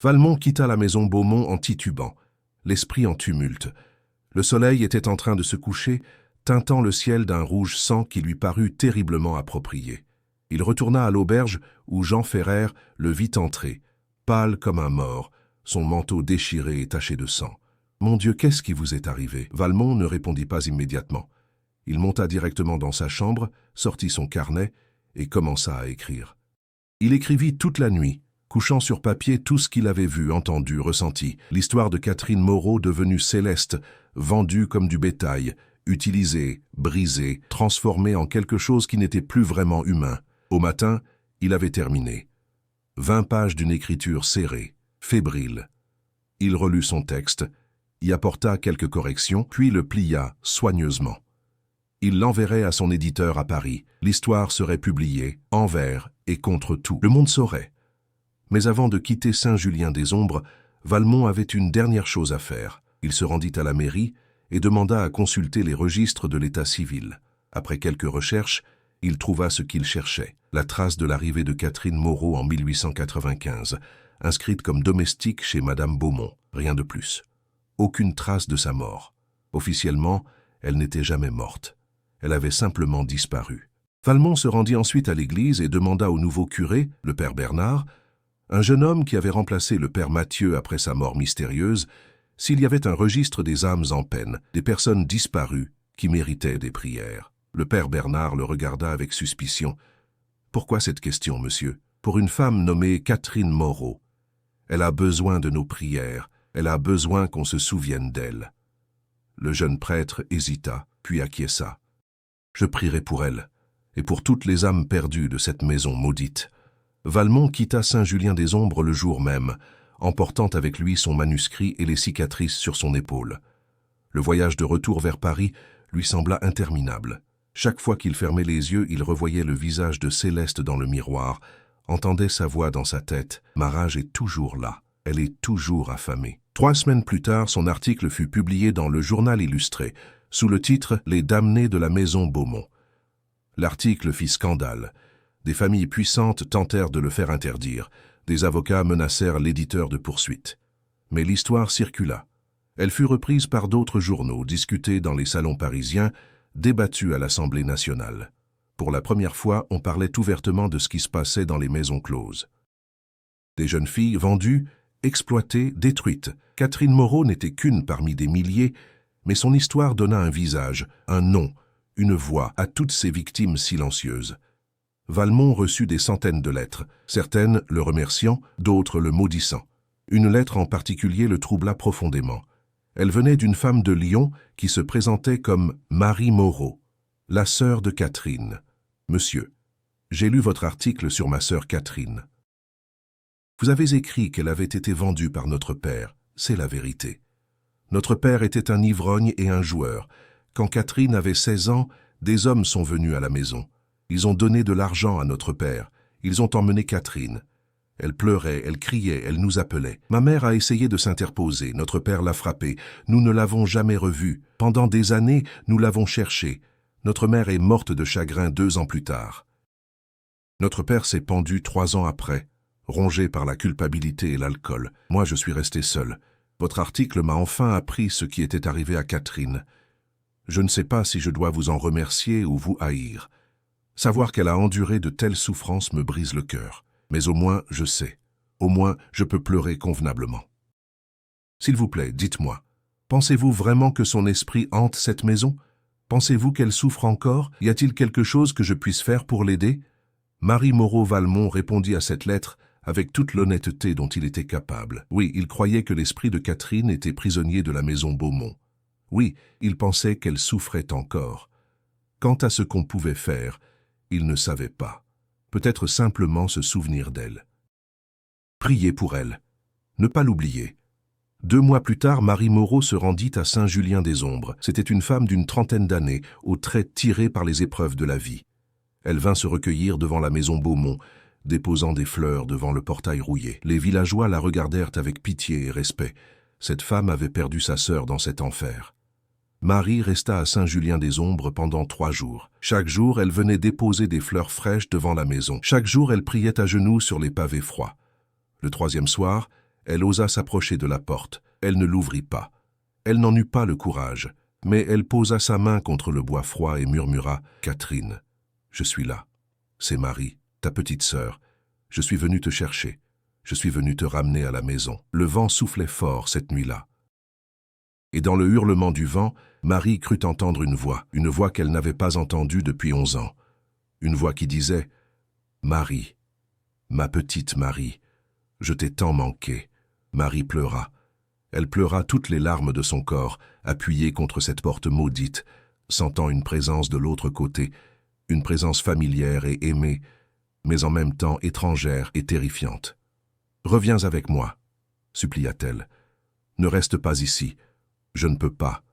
Valmont quitta la maison Beaumont en titubant, l'esprit en tumulte. Le soleil était en train de se coucher, teintant le ciel d'un rouge sang qui lui parut terriblement approprié. Il retourna à l'auberge où Jean Ferrer le vit entrer, pâle comme un mort, son manteau déchiré et taché de sang. « Mon Dieu, qu'est-ce qui vous est arrivé ?» Valmont ne répondit pas immédiatement. Il monta directement dans sa chambre, sortit son carnet et commença à écrire. Il écrivit toute la nuit, couchant sur papier tout ce qu'il avait vu, entendu, ressenti. L'histoire de Catherine Moreau devenue Céleste, vendue comme du bétail, utilisée, brisée, transformée en quelque chose qui n'était plus vraiment humain. Au matin, il avait terminé. 20 pages d'une écriture serrée, fébrile. Il relut son texte, y apporta quelques corrections, puis le plia soigneusement. Il l'enverrait à son éditeur à Paris. L'histoire serait publiée, envers et contre tout. Le monde saurait. Mais avant de quitter Saint-Julien-des-Ombres, Valmont avait une dernière chose à faire. Il se rendit à la mairie et demanda à consulter les registres de l'état civil. Après quelques recherches, il trouva ce qu'il cherchait, la trace de l'arrivée de Catherine Moreau en 1895, inscrite comme domestique chez Madame Beaumont, rien de plus. Aucune trace de sa mort. Officiellement, elle n'était jamais morte. Elle avait simplement disparu. Valmont se rendit ensuite à l'église et demanda au nouveau curé, le père Bernard, un jeune homme qui avait remplacé le père Mathieu après sa mort mystérieuse, s'il y avait un registre des âmes en peine, des personnes disparues qui méritaient des prières. Le père Bernard le regarda avec suspicion. « Pourquoi cette question, monsieur? Pour une femme nommée Catherine Moreau. Elle a besoin de nos prières, elle a besoin qu'on se souvienne d'elle. » Le jeune prêtre hésita, puis acquiesça. « Je prierai pour elle, et pour toutes les âmes perdues de cette maison maudite. » Valmont quitta Saint-Julien-des-Ombres le jour même, emportant avec lui son manuscrit et les cicatrices sur son épaule. Le voyage de retour vers Paris lui sembla interminable. Chaque fois qu'il fermait les yeux, il revoyait le visage de Céleste dans le miroir, entendait sa voix dans sa tête. « Ma rage est toujours là, elle est toujours affamée. » 3 semaines plus tard, son article fut publié dans le Journal illustré, sous le titre « Les damnés de la maison Beaumont ». L'article fit scandale. Des familles puissantes tentèrent de le faire interdire. Des avocats menacèrent l'éditeur de poursuites. Mais l'histoire circula. Elle fut reprise par d'autres journaux, discutée dans les salons parisiens, débattue à l'Assemblée nationale. Pour la première fois, on parlait ouvertement de ce qui se passait dans les maisons closes. Des jeunes filles vendues, exploitées, détruites. Catherine Moreau n'était qu'une parmi des milliers, mais son histoire donna un visage, un nom, une voix à toutes ces victimes silencieuses. Valmont reçut des centaines de lettres, certaines le remerciant, d'autres le maudissant. Une lettre en particulier le troubla profondément. Elle venait d'une femme de Lyon qui se présentait comme Marie Moreau, la sœur de Catherine. « Monsieur, j'ai lu votre article sur ma sœur Catherine. Vous avez écrit qu'elle avait été vendue par notre père, c'est la vérité. Notre père était un ivrogne et un joueur. Quand Catherine avait 16 ans, des hommes sont venus à la maison. Ils ont donné de l'argent à notre père. Ils ont emmené Catherine. Elle pleurait, elle criait, elle nous appelait. Ma mère a essayé de s'interposer. Notre père l'a frappée. Nous ne l'avons jamais revue. Pendant des années, nous l'avons cherchée. Notre mère est morte de chagrin 2 ans plus tard. Notre père s'est pendu 3 ans après, rongé par la culpabilité et l'alcool. Moi, je suis resté seul. Votre article m'a enfin appris ce qui était arrivé à Catherine. Je ne sais pas si je dois vous en remercier ou vous haïr. Savoir qu'elle a enduré de telles souffrances me brise le cœur. Mais au moins, je sais. Au moins, je peux pleurer convenablement. S'il vous plaît, dites-moi, pensez-vous vraiment que son esprit hante cette maison? Pensez-vous qu'elle souffre encore? Y a-t-il quelque chose que je puisse faire pour l'aider? Marie Moreau-Valmont répondit à cette lettre avec toute l'honnêteté dont il était capable. Oui, il croyait que l'esprit de Catherine était prisonnier de la maison Beaumont. Oui, il pensait qu'elle souffrait encore. Quant à ce qu'on pouvait faire, il ne savait pas. Peut-être simplement se souvenir d'elle. Prier pour elle. Ne pas l'oublier. 2 mois plus tard, Marie Moreau se rendit à Saint-Julien-des-Ombres. C'était une femme d'une trentaine d'années, aux traits tirés par les épreuves de la vie. Elle vint se recueillir devant la maison Beaumont, déposant des fleurs devant le portail rouillé. Les villageois la regardèrent avec pitié et respect. Cette femme avait perdu sa sœur dans cet enfer. Marie resta à Saint-Julien-des-Ombres pendant 3 jours. Chaque jour, elle venait déposer des fleurs fraîches devant la maison. Chaque jour, elle priait à genoux sur les pavés froids. Le 3e soir, elle osa s'approcher de la porte. Elle ne l'ouvrit pas. Elle n'en eut pas le courage, mais elle posa sa main contre le bois froid et murmura « Catherine, je suis là. C'est Marie, ta petite sœur. Je suis venu te chercher. Je suis venu te ramener à la maison. » Le vent soufflait fort cette nuit-là. Et dans le hurlement du vent, Marie crut entendre une voix qu'elle n'avait pas entendue depuis 11 ans. Une voix qui disait « Marie, ma petite Marie, je t'ai tant manqué. » Marie pleura. Elle pleura toutes les larmes de son corps, appuyée contre cette porte maudite, sentant une présence de l'autre côté, une présence familière et aimée, mais en même temps étrangère et terrifiante. « Reviens avec moi, » supplia-t-elle. « Ne reste pas ici. Je ne peux pas.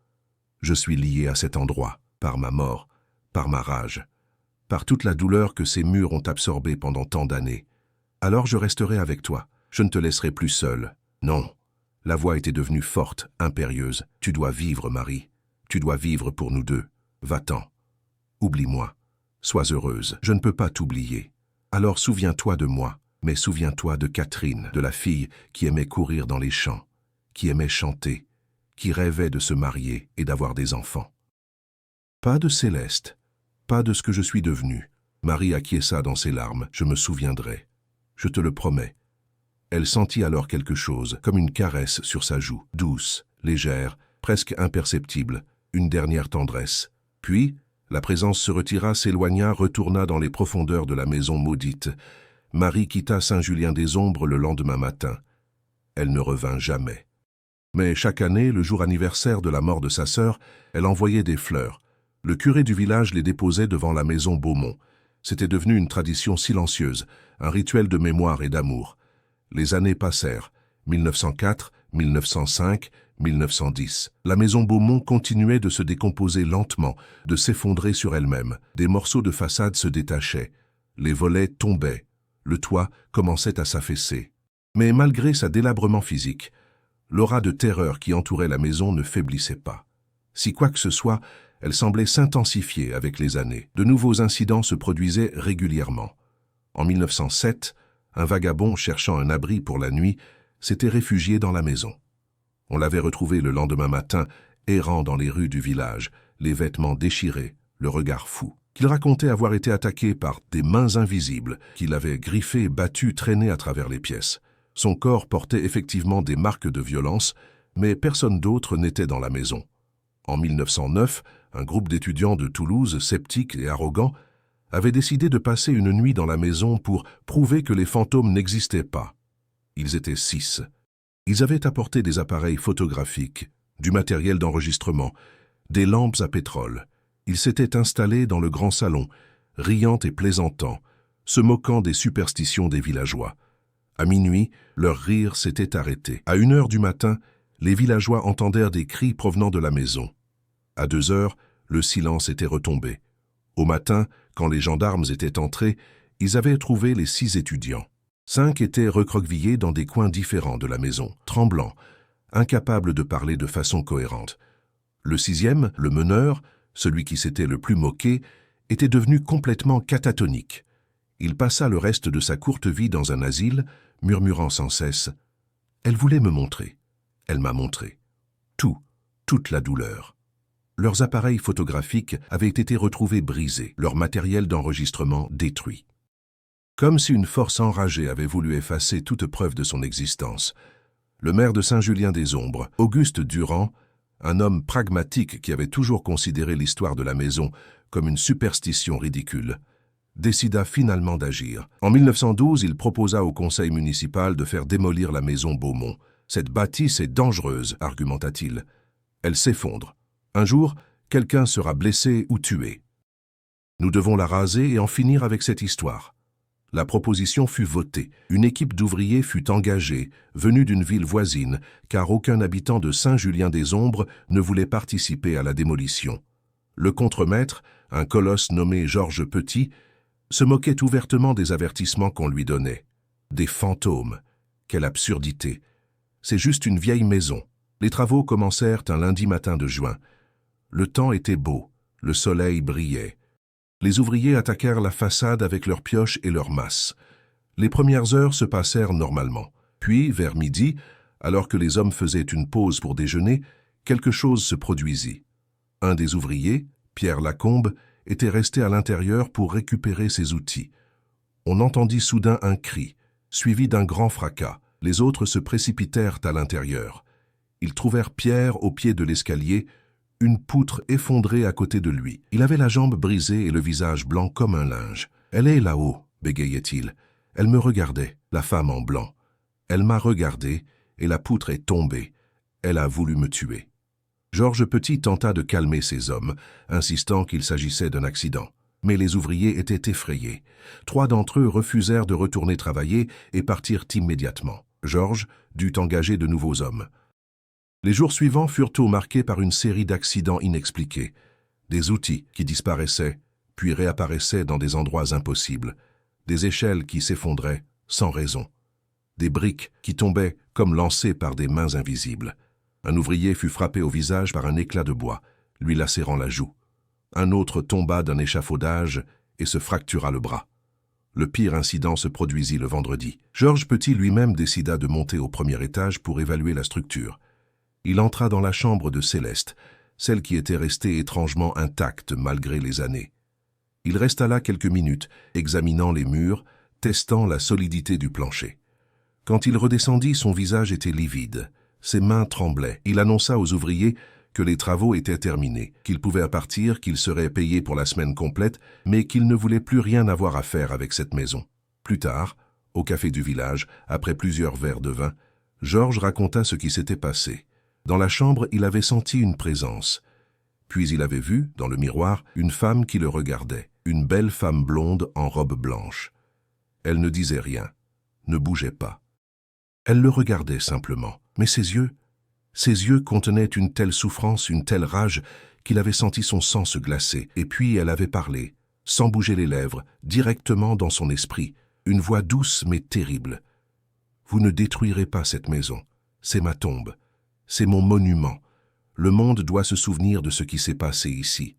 Je suis liée à cet endroit, par ma mort, par ma rage, par toute la douleur que ces murs ont absorbée pendant tant d'années. Alors je resterai avec toi. Je ne te laisserai plus seule. Non. » La voix était devenue forte, impérieuse. « Tu dois vivre, Marie. Tu dois vivre pour nous deux. Va-t'en. Oublie-moi. Sois heureuse. Je ne peux pas t'oublier. Alors souviens-toi de moi, mais souviens-toi de Catherine, de la fille qui aimait courir dans les champs, qui aimait chanter, qui rêvait de se marier et d'avoir des enfants. Pas de Céleste, pas de ce que je suis devenue. » Marie acquiesça dans ses larmes. « Je me souviendrai. Je te le promets. » Elle sentit alors quelque chose, comme une caresse sur sa joue, douce, légère, presque imperceptible, une dernière tendresse. Puis, la présence se retira, s'éloigna, retourna dans les profondeurs de la maison maudite. Marie quitta Saint-Julien-des-Ombres le lendemain matin. Elle ne revint jamais. Mais chaque année, le jour anniversaire de la mort de sa sœur, elle envoyait des fleurs. Le curé du village les déposait devant la maison Beaumont. C'était devenu une tradition silencieuse, un rituel de mémoire et d'amour. Les années passèrent, 1904, 1905, 1910. La maison Beaumont continuait de se décomposer lentement, de s'effondrer sur elle-même. Des morceaux de façade se détachaient. Les volets tombaient. Le toit commençait à s'affaisser. Mais malgré sa délabrement physique, l'aura de terreur qui entourait la maison ne faiblissait pas. Si quoi que ce soit, elle semblait s'intensifier avec les années. De nouveaux incidents se produisaient régulièrement. En 1907, un vagabond cherchant un abri pour la nuit s'était réfugié dans la maison. On l'avait retrouvé le lendemain matin, errant dans les rues du village, les vêtements déchirés, le regard fou. Il racontait avoir été attaqué par des mains invisibles qui l'avaient griffé, battu, traîné à travers les pièces. Son corps portait effectivement des marques de violence, mais personne d'autre n'était dans la maison. En 1909, un groupe d'étudiants de Toulouse, sceptiques et arrogants, avait décidé de passer une nuit dans la maison pour prouver que les fantômes n'existaient pas. Ils étaient 6. Ils avaient apporté des appareils photographiques, du matériel d'enregistrement, des lampes à pétrole. Ils s'étaient installés dans le grand salon, riant et plaisantant, se moquant des superstitions des villageois. À minuit, leur rire s'était arrêté. À 1 heure du matin, les villageois entendèrent des cris provenant de la maison. À 2 heures, le silence était retombé. Au matin, quand les gendarmes étaient entrés, ils avaient trouvé les 6 étudiants. 5 étaient recroquevillés dans des coins différents de la maison, tremblants, incapables de parler de façon cohérente. Le 6e, le meneur, celui qui s'était le plus moqué, était devenu complètement catatonique. Il passa le reste de sa courte vie dans un asile, murmurant sans cesse « Elle voulait me montrer. Elle m'a montré. Tout, toute la douleur. » Leurs appareils photographiques avaient été retrouvés brisés, leur matériel d'enregistrement détruit. Comme si une force enragée avait voulu effacer toute preuve de son existence, le maire de Saint-Julien-des-Ombres, Auguste Durand, un homme pragmatique qui avait toujours considéré l'histoire de la maison comme une superstition ridicule, décida finalement d'agir. En 1912, il proposa au conseil municipal de faire démolir la maison Beaumont. « Cette bâtisse est dangereuse », argumenta-t-il. « Elle s'effondre. Un jour, quelqu'un sera blessé ou tué. Nous devons la raser et en finir avec cette histoire. » La proposition fut votée. Une équipe d'ouvriers fut engagée, venue d'une ville voisine, car aucun habitant de Saint-Julien-des-Ombres ne voulait participer à la démolition. Le contremaître, un colosse nommé Georges Petit, se moquait ouvertement des avertissements qu'on lui donnait. Des fantômes. Quelle absurdité! C'est juste une vieille maison. Les travaux commencèrent un lundi matin de juin. Le temps était beau, le soleil brillait. Les ouvriers attaquèrent la façade avec leurs pioches et leurs masses. Les premières heures se passèrent normalement. Puis, vers midi, alors que les hommes faisaient une pause pour déjeuner, quelque chose se produisit. Un des ouvriers, Pierre Lacombe, était resté à l'intérieur pour récupérer ses outils. On entendit soudain un cri, suivi d'un grand fracas. Les autres se précipitèrent à l'intérieur. Ils trouvèrent Pierre au pied de l'escalier, une poutre effondrée à côté de lui. Il avait la jambe brisée et le visage blanc comme un linge. « Elle est là-haut », bégayait-il. « Elle me regardait, la femme en blanc. Elle m'a regardé et la poutre est tombée. Elle a voulu me tuer. » Georges Petit tenta de calmer ces hommes, insistant qu'il s'agissait d'un accident. Mais les ouvriers étaient effrayés. 3 d'entre eux refusèrent de retourner travailler et partirent immédiatement. Georges dut engager de nouveaux hommes. Les jours suivants furent marqués par une série d'accidents inexpliqués. Des outils qui disparaissaient, puis réapparaissaient dans des endroits impossibles. Des échelles qui s'effondraient sans raison. Des briques qui tombaient comme lancées par des mains invisibles. Un ouvrier fut frappé au visage par un éclat de bois, lui lacérant la joue. Un autre tomba d'un échafaudage et se fractura le bras. Le pire incident se produisit le vendredi. Georges Petit lui-même décida de monter au premier étage pour évaluer la structure. Il entra dans la chambre de Céleste, celle qui était restée étrangement intacte malgré les années. Il resta là quelques minutes, examinant les murs, testant la solidité du plancher. Quand il redescendit, son visage était livide. Ses mains tremblaient. Il annonça aux ouvriers que les travaux étaient terminés, qu'il pouvait partir, qu'il serait payé pour la semaine complète, mais qu'il ne voulait plus rien avoir à faire avec cette maison. Plus tard, au café du village, après plusieurs verres de vin, Georges raconta ce qui s'était passé. Dans la chambre, il avait senti une présence. Puis il avait vu, dans le miroir, une femme qui le regardait, une belle femme blonde en robe blanche. Elle ne disait rien, ne bougeait pas. Elle le regardait simplement, mais ses yeux contenaient une telle souffrance, une telle rage, qu'il avait senti son sang se glacer. Et puis elle avait parlé, sans bouger les lèvres, directement dans son esprit, une voix douce mais terrible. « Vous ne détruirez pas cette maison, c'est ma tombe. C'est mon monument. Le monde doit se souvenir de ce qui s'est passé ici. »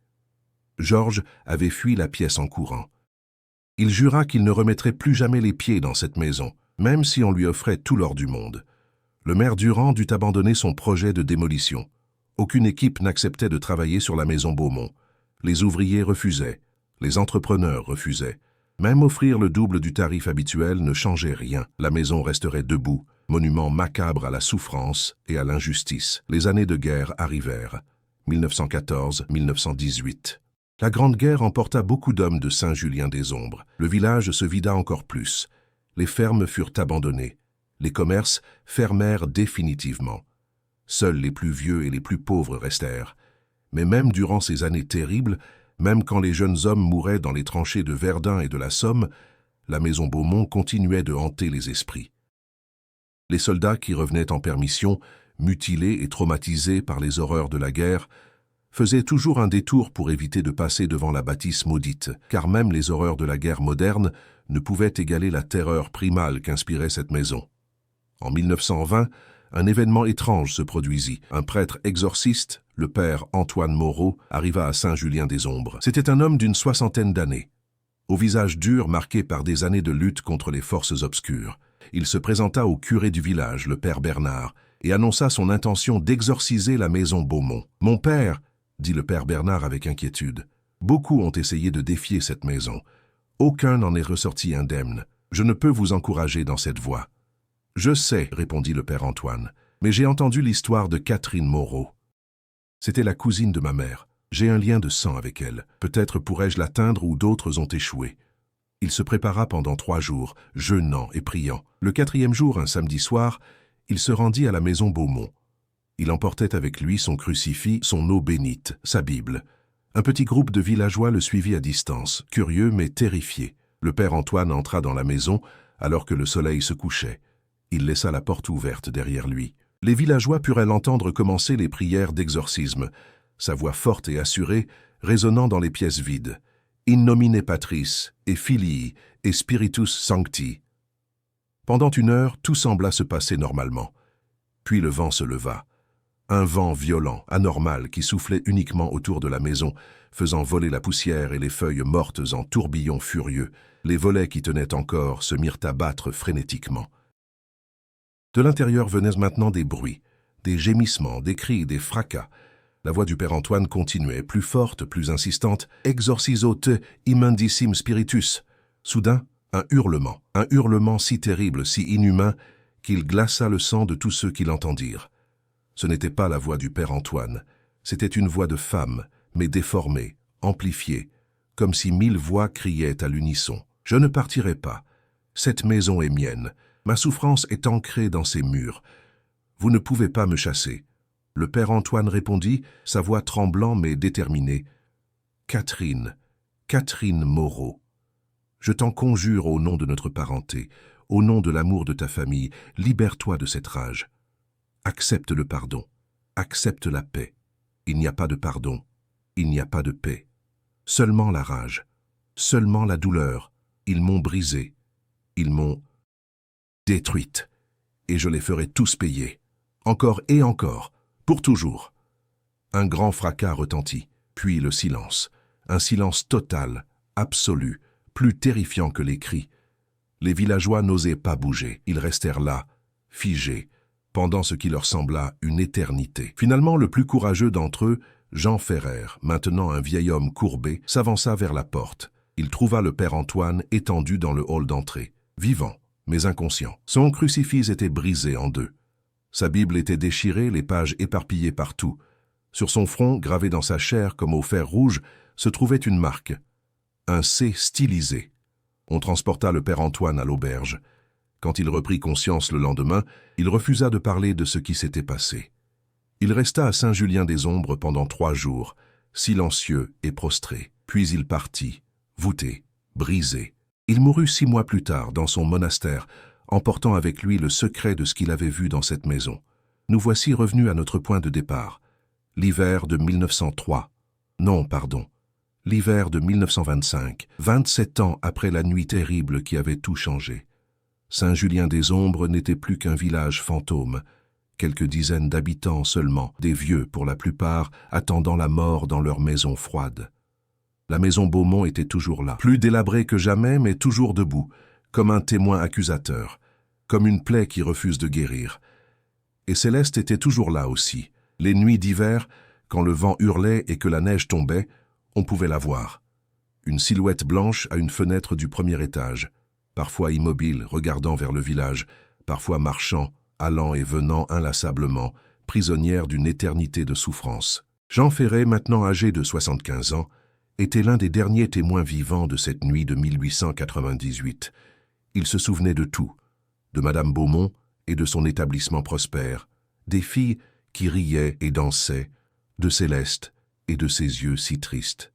Georges avait fui la pièce en courant. Il jura qu'il ne remettrait plus jamais les pieds dans cette maison, même si on lui offrait tout l'or du monde. Le maire Durand dut abandonner son projet de démolition. Aucune équipe n'acceptait de travailler sur la maison Beaumont. Les ouvriers refusaient, les entrepreneurs refusaient. Même offrir le double du tarif habituel ne changeait rien. La maison resterait debout, monument macabre à la souffrance et à l'injustice. Les années de guerre arrivèrent. 1914-1918. La Grande Guerre emporta beaucoup d'hommes de Saint-Julien-des-Ombres. Le village se vida encore plus. Les fermes furent abandonnées. Les commerces fermèrent définitivement. Seuls les plus vieux et les plus pauvres restèrent. Mais même durant ces années terribles, même quand les jeunes hommes mouraient dans les tranchées de Verdun et de la Somme, la maison Beaumont continuait de hanter les esprits. Les soldats qui revenaient en permission, mutilés et traumatisés par les horreurs de la guerre, faisaient toujours un détour pour éviter de passer devant la bâtisse maudite, car même les horreurs de la guerre moderne ne pouvaient égaler la terreur primale qu'inspirait cette maison. En 1920, un événement étrange se produisit. Un prêtre exorciste, le père Antoine Moreau, arriva à Saint-Julien-des-Ombres. C'était un homme d'une 60aine d'années, au visage dur marqué par des années de lutte contre les forces obscures. Il se présenta au curé du village, le père Bernard, et annonça son intention d'exorciser la maison Beaumont. « Mon père », dit le père Bernard avec inquiétude, « beaucoup ont essayé de défier cette maison. Aucun n'en est ressorti indemne. Je ne peux vous encourager dans cette voie. » « Je sais, » répondit le père Antoine, « mais j'ai entendu l'histoire de Catherine Moreau. C'était la cousine de ma mère. J'ai un lien de sang avec elle. Peut-être pourrais-je l'atteindre où d'autres ont échoué. » Il se prépara pendant 3 jours, jeûnant et priant. Le 4e jour, un samedi soir, il se rendit à la maison Beaumont. Il emportait avec lui son crucifix, son eau bénite, sa Bible. Un petit groupe de villageois le suivit à distance, curieux mais terrifié. Le père Antoine entra dans la maison alors que le soleil se couchait. Il laissa la porte ouverte derrière lui. Les villageois purent l'entendre commencer les prières d'exorcisme, sa voix forte et assurée résonnant dans les pièces vides. In nomine Patris, et Filii, et Spiritus Sancti. Pendant 1 heure, tout sembla se passer normalement. Puis le vent se leva. Un vent violent, anormal, qui soufflait uniquement autour de la maison, faisant voler la poussière et les feuilles mortes en tourbillons furieux. Les volets qui tenaient encore se mirent à battre frénétiquement. De l'intérieur venaient maintenant des bruits, des gémissements, des cris, des fracas. La voix du père Antoine continuait, plus forte, plus insistante. « Exorciso te immundissim spiritus !» Soudain, un hurlement si terrible, si inhumain, qu'il glaça le sang de tous ceux qui l'entendirent. Ce n'était pas la voix du père Antoine, c'était une voix de femme, mais déformée, amplifiée, comme si 1000 voix criaient à l'unisson. « Je ne partirai pas. Cette maison est mienne. Ma souffrance est ancrée dans ses murs. Vous ne pouvez pas me chasser. » Le père Antoine répondit, sa voix tremblant mais déterminée. « Catherine, Catherine Moreau, je t'en conjure au nom de notre parenté, au nom de l'amour de ta famille, libère-toi de cette rage. Accepte le pardon, accepte la paix. Il n'y a pas de pardon, il n'y a pas de paix. Seulement la rage, seulement la douleur. Ils m'ont brisée, ils m'ont détruite, et je les ferai tous payer, encore et encore. Pour toujours. » Un grand fracas retentit, puis le silence. Un silence total, absolu, plus terrifiant que les cris. Les villageois n'osaient pas bouger. Ils restèrent là, figés, pendant ce qui leur sembla une éternité. Finalement, le plus courageux d'entre eux, Jean Ferrer, maintenant un vieil homme courbé, s'avança vers la porte. Il trouva le père Antoine étendu dans le hall d'entrée, vivant, mais inconscient. Son crucifix était brisé en 2. Sa Bible était déchirée, les pages éparpillées partout. Sur son front, gravé dans sa chair comme au fer rouge, se trouvait une marque, un C stylisé. On transporta le père Antoine à l'auberge. Quand il reprit conscience le lendemain, il refusa de parler de ce qui s'était passé. Il resta à Saint-Julien-des-Ombres pendant 3 jours, silencieux et prostré. Puis il partit, voûté, brisé. Il mourut 6 mois plus tard dans son monastère, emportant avec lui le secret de ce qu'il avait vu dans cette maison. Nous voici revenus à notre point de départ. L'hiver de 1903. Non, pardon. L'hiver de 1925, 27 ans après la nuit terrible qui avait tout changé. Saint-Julien-des-Ombres n'était plus qu'un village fantôme. Quelques dizaines d'habitants seulement, des vieux pour la plupart, attendant la mort dans leur maison froide. La maison Beaumont était toujours là, plus délabrée que jamais, mais toujours debout, comme un témoin accusateur, comme une plaie qui refuse de guérir. Et Céleste était toujours là aussi. Les nuits d'hiver, quand le vent hurlait et que la neige tombait, on pouvait la voir. Une silhouette blanche à une fenêtre du 1er étage, parfois immobile, regardant vers le village, parfois marchant, allant et venant inlassablement, prisonnière d'une éternité de souffrance. Jean Ferrer, maintenant âgé de 75 ans, était l'un des derniers témoins vivants de cette nuit de 1898. Il se souvenait de tout, de Madame Beaumont et de son établissement prospère, des filles qui riaient et dansaient, de Céleste et de ses yeux si tristes.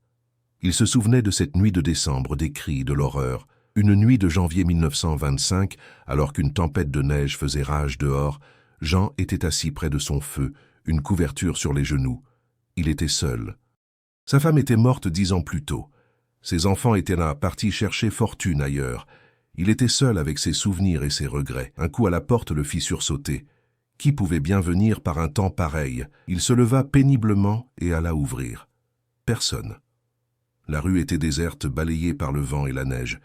Il se souvenait de cette nuit de décembre, des cris, de l'horreur, une nuit de janvier 1925, alors qu'une tempête de neige faisait rage dehors. Jean était assis près de son feu, une couverture sur les genoux. Il était seul. Sa femme était morte 10 ans plus tôt. Ses enfants étaient là, partis chercher fortune ailleurs. Il était seul avec ses souvenirs et ses regrets. Un coup à la porte le fit sursauter. Qui pouvait bien venir par un temps pareil? Il se leva péniblement et alla ouvrir. Personne. La rue était déserte, balayée par le vent et la neige.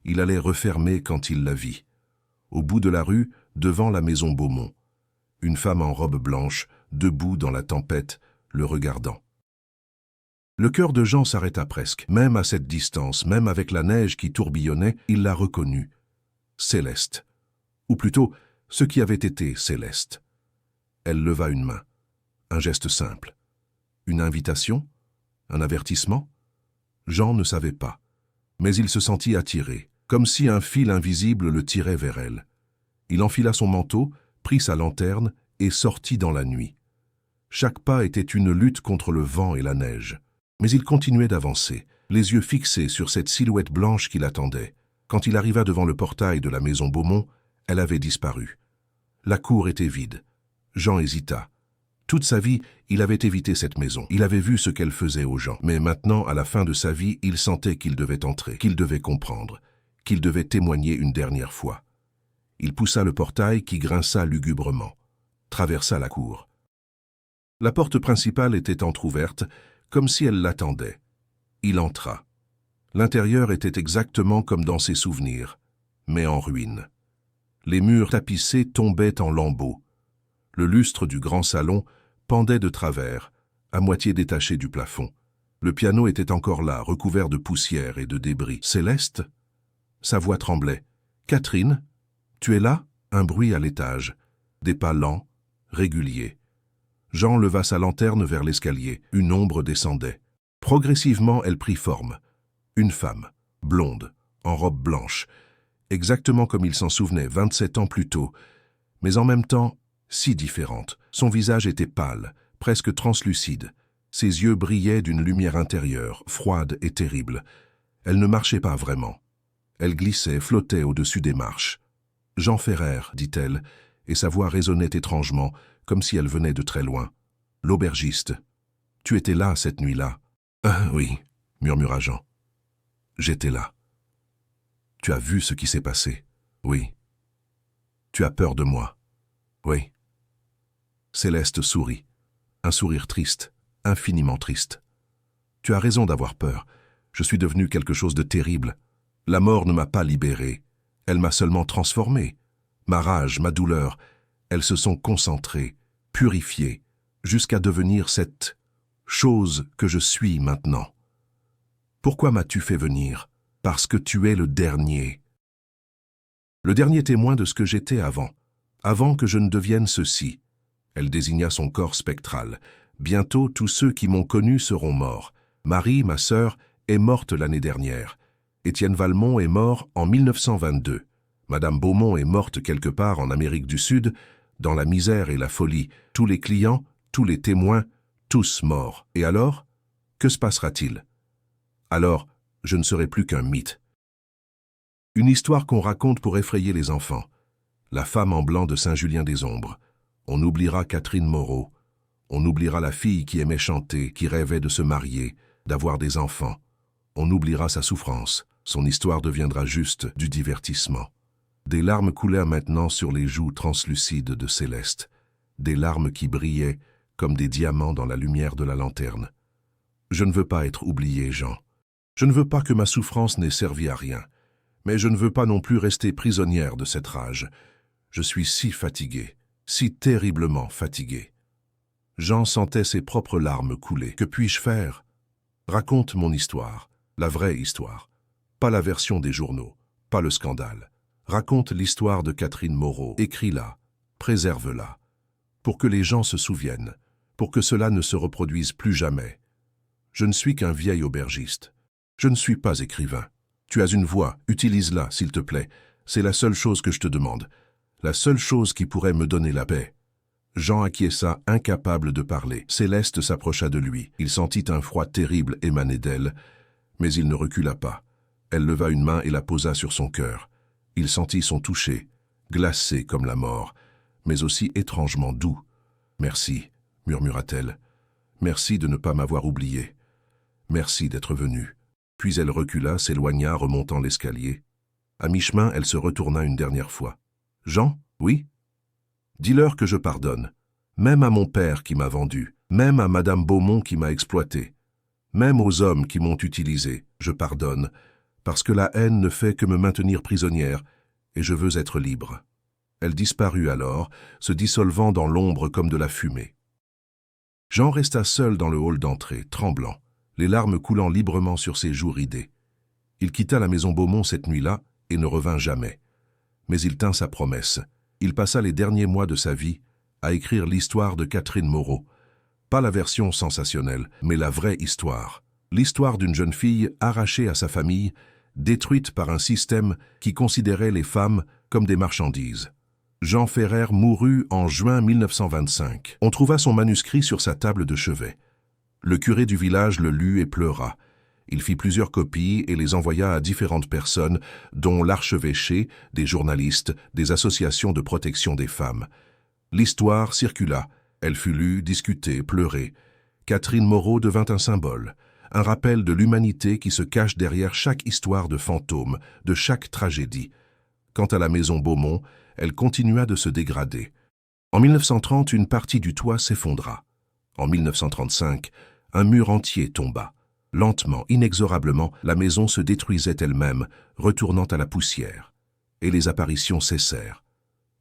Il allait refermer quand il la vit. Au bout de la rue, devant la maison Beaumont. Une femme en robe blanche, debout dans la tempête, le regardant. Le cœur de Jean s'arrêta presque. Même à cette distance, même avec la neige qui tourbillonnait, il la reconnut. Céleste. Ou plutôt, ce qui avait été Céleste. Elle leva une main. Un geste simple. Une invitation? Un avertissement? Jean ne savait pas. Mais il se sentit attiré, comme si un fil invisible le tirait vers elle. Il enfila son manteau, prit sa lanterne et sortit dans la nuit. Chaque pas était une lutte contre le vent et la neige. Mais il continuait d'avancer, les yeux fixés sur cette silhouette blanche qui l'attendait. Quand il arriva devant le portail de la maison Beaumont, elle avait disparu. La cour était vide. Jean hésita. Toute sa vie, il avait évité cette maison. Il avait vu ce qu'elle faisait aux gens. Mais maintenant, à la fin de sa vie, il sentait qu'il devait entrer, qu'il devait comprendre, qu'il devait témoigner une dernière fois. Il poussa le portail qui grinça lugubrement, traversa la cour. La porte principale était entr'ouverte, comme si elle l'attendait. Il entra. L'intérieur était exactement comme dans ses souvenirs, mais en ruine. Les murs tapissés tombaient en lambeaux. Le lustre du grand salon pendait de travers, à moitié détaché du plafond. Le piano était encore là, recouvert de poussière et de débris. « Céleste ?» Sa voix tremblait. « Catherine, tu es là ?» Un bruit à l'étage. Des pas lents, réguliers. Jean leva sa lanterne vers l'escalier. Une ombre descendait. Progressivement, elle prit forme. Une femme, blonde, en robe blanche, exactement comme il s'en souvenait 27 ans plus tôt, mais en même temps si différente. Son visage était pâle, presque translucide. Ses yeux brillaient d'une lumière intérieure, froide et terrible. Elle ne marchait pas vraiment. Elle glissait, flottait au-dessus des marches. « Jean Ferrer », dit-elle, et sa voix résonnait étrangement, comme si elle venait de très loin. « L'aubergiste. Tu étais là cette nuit-là. »« Ah oui », murmura Jean. « J'étais là. »« Tu as vu ce qui s'est passé ?»« Oui. »« Tu as peur de moi ?»« Oui. » Céleste sourit. Un sourire triste, infiniment triste. « Tu as raison d'avoir peur. Je suis devenu quelque chose de terrible. La mort ne m'a pas libéré. Elle m'a seulement transformé. Ma rage, ma douleur, elles se sont concentrées, purifiées, jusqu'à devenir cette chose que je suis maintenant. Pourquoi m'as-tu fait venir? Parce que tu es le dernier. Le dernier témoin de ce que j'étais avant que je ne devienne ceci. » Elle désigna son corps spectral. « Bientôt, tous ceux qui m'ont connu seront morts. Marie, ma sœur, est morte l'année dernière. Étienne Valmont est mort en 1922. Madame Beaumont est morte quelque part en Amérique du Sud, dans la misère et la folie. Tous les clients, tous les témoins, tous morts. Et alors, que se passera-t-il? Alors, je ne serai plus qu'un mythe. Une histoire qu'on raconte pour effrayer les enfants. La femme en blanc de Saint-Julien-des-Ombres. On oubliera Catherine Moreau. On oubliera la fille qui aimait chanter, qui rêvait de se marier, d'avoir des enfants. On oubliera sa souffrance. Son histoire deviendra juste du divertissement. Des larmes coulèrent maintenant sur les joues translucides de Céleste. Des larmes qui brillaient comme des diamants dans la lumière de la lanterne. Je ne veux pas être oublié, Jean. Je ne veux pas que ma souffrance n'ait servi à rien. Mais je ne veux pas non plus rester prisonnière de cette rage. Je suis si fatigué, si terriblement fatigué. Jean sentait ses propres larmes couler. Que puis-je faire? Raconte mon histoire, la vraie histoire. Pas la version des journaux, pas le scandale. Raconte l'histoire de Catherine Moreau. Écris-la, préserve-la, pour que les gens se souviennent, pour que cela ne se reproduise plus jamais. Je ne suis qu'un vieil aubergiste. Je ne suis pas écrivain. Tu as une voix, utilise-la, s'il te plaît. C'est la seule chose que je te demande. La seule chose qui pourrait me donner la paix. Jean acquiesça, incapable de parler. Céleste s'approcha de lui. Il sentit un froid terrible émaner d'elle, mais il ne recula pas. Elle leva une main et la posa sur son cœur. Il sentit son toucher, glacé comme la mort, mais aussi étrangement doux. « Merci », murmura-t-elle. « Merci de ne pas m'avoir oublié. Merci d'être venu. » Puis elle recula, s'éloigna, remontant l'escalier. À mi-chemin, elle se retourna une dernière fois. « Jean, oui ? Dis-leur que je pardonne, même à mon père qui m'a vendu, même à Madame Beaumont qui m'a exploité, même aux hommes qui m'ont utilisé. Je pardonne, parce que la haine ne fait que me maintenir prisonnière, et je veux être libre. » Elle disparut alors, se dissolvant dans l'ombre comme de la fumée. Jean resta seul dans le hall d'entrée, tremblant, les larmes coulant librement sur ses joues ridées. Il quitta la maison Beaumont cette nuit-là et ne revint jamais. Mais il tint sa promesse. Il passa les derniers mois de sa vie à écrire l'histoire de Catherine Moreau. Pas la version sensationnelle, mais la vraie histoire. L'histoire d'une jeune fille arrachée à sa famille, détruite par un système qui considérait les femmes comme des marchandises. Jean Ferrer mourut en juin 1925. On trouva son manuscrit sur sa table de chevet. Le curé du village le lut et pleura. Il fit plusieurs copies et les envoya à différentes personnes, dont l'archevêché, des journalistes, des associations de protection des femmes. L'histoire circula. Elle fut lue, discutée, pleurée. Catherine Moreau devint un symbole, un rappel de l'humanité qui se cache derrière chaque histoire de fantôme, de chaque tragédie. Quant à la maison Beaumont, elle continua de se dégrader. En 1930, une partie du toit s'effondra. En 1935, un mur entier tomba. Lentement, inexorablement, la maison se détruisait elle-même, retournant à la poussière. Et les apparitions cessèrent.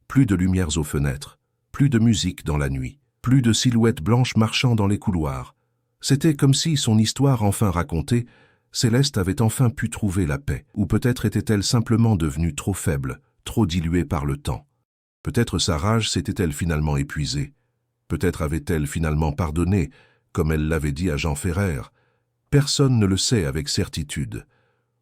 Plus de lumières aux fenêtres, plus de musique dans la nuit, plus de silhouettes blanches marchant dans les couloirs. C'était comme si, son histoire enfin racontée, Céleste avait enfin pu trouver la paix, ou peut-être était-elle simplement devenue trop faible, trop diluée par le temps. Peut-être sa rage s'était-elle finalement épuisée. Peut-être avait-elle finalement pardonné, comme elle l'avait dit à Jean Ferrer. Personne ne le sait avec certitude.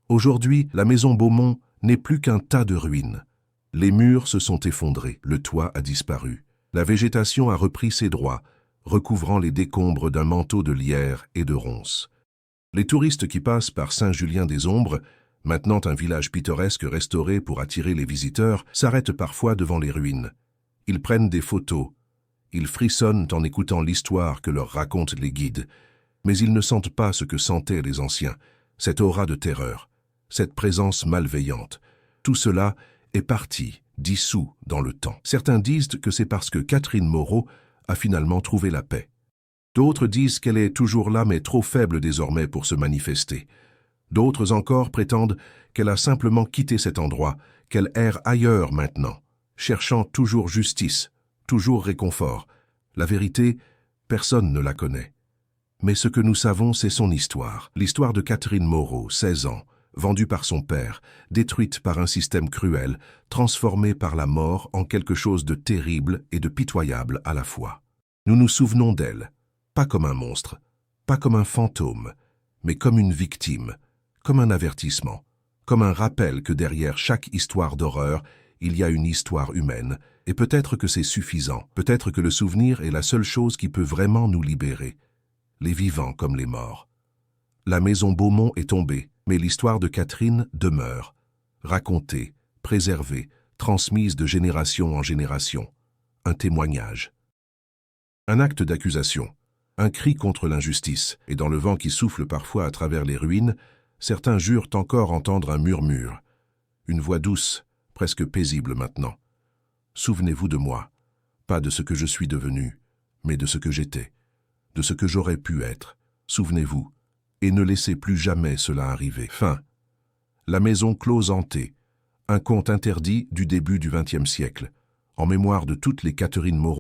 Aujourd'hui, la maison Beaumont n'est plus qu'un tas de ruines. Les murs se sont effondrés, le toit a disparu. La végétation a repris ses droits, recouvrant les décombres d'un manteau de lierre et de ronces. Les touristes qui passent par Saint-Julien-des-Ombres, maintenant un village pittoresque restauré pour attirer les visiteurs, s'arrêtent parfois devant les ruines. Ils prennent des photos. Ils frissonnent en écoutant l'histoire que leur racontent les guides. Mais ils ne sentent pas ce que sentaient les anciens, cette aura de terreur, cette présence malveillante. Tout cela est parti, dissous dans le temps. Certains disent que c'est parce que Catherine Moreau a finalement trouvé la paix. D'autres disent qu'elle est toujours là mais trop faible désormais pour se manifester. D'autres encore prétendent qu'elle a simplement quitté cet endroit, qu'elle erre ailleurs maintenant, cherchant toujours justice, toujours réconfort. La vérité, personne ne la connaît. Mais ce que nous savons, c'est son histoire. L'histoire de Catherine Moreau, 16 ans, vendue par son père, détruite par un système cruel, transformée par la mort en quelque chose de terrible et de pitoyable à la fois. Nous nous souvenons d'elle, pas comme un monstre, pas comme un fantôme, mais comme une victime, comme un avertissement, comme un rappel que derrière chaque histoire d'horreur, il y a une histoire humaine, et peut-être que c'est suffisant, peut-être que le souvenir est la seule chose qui peut vraiment nous libérer, les vivants comme les morts. La maison Beaumont est tombée, mais l'histoire de Catherine demeure, racontée, préservée, transmise de génération en génération, un témoignage. Un acte d'accusation, un cri contre l'injustice, et dans le vent qui souffle parfois à travers les ruines, certains jurent encore entendre un murmure, une voix douce, presque paisible maintenant. Souvenez-vous de moi, pas de ce que je suis devenu, mais de ce que j'étais, de ce que j'aurais pu être. Souvenez-vous, et ne laissez plus jamais cela arriver. Fin. La maison close hantée, un conte interdit du début du XXe siècle, en mémoire de toutes les Catherine Moreau.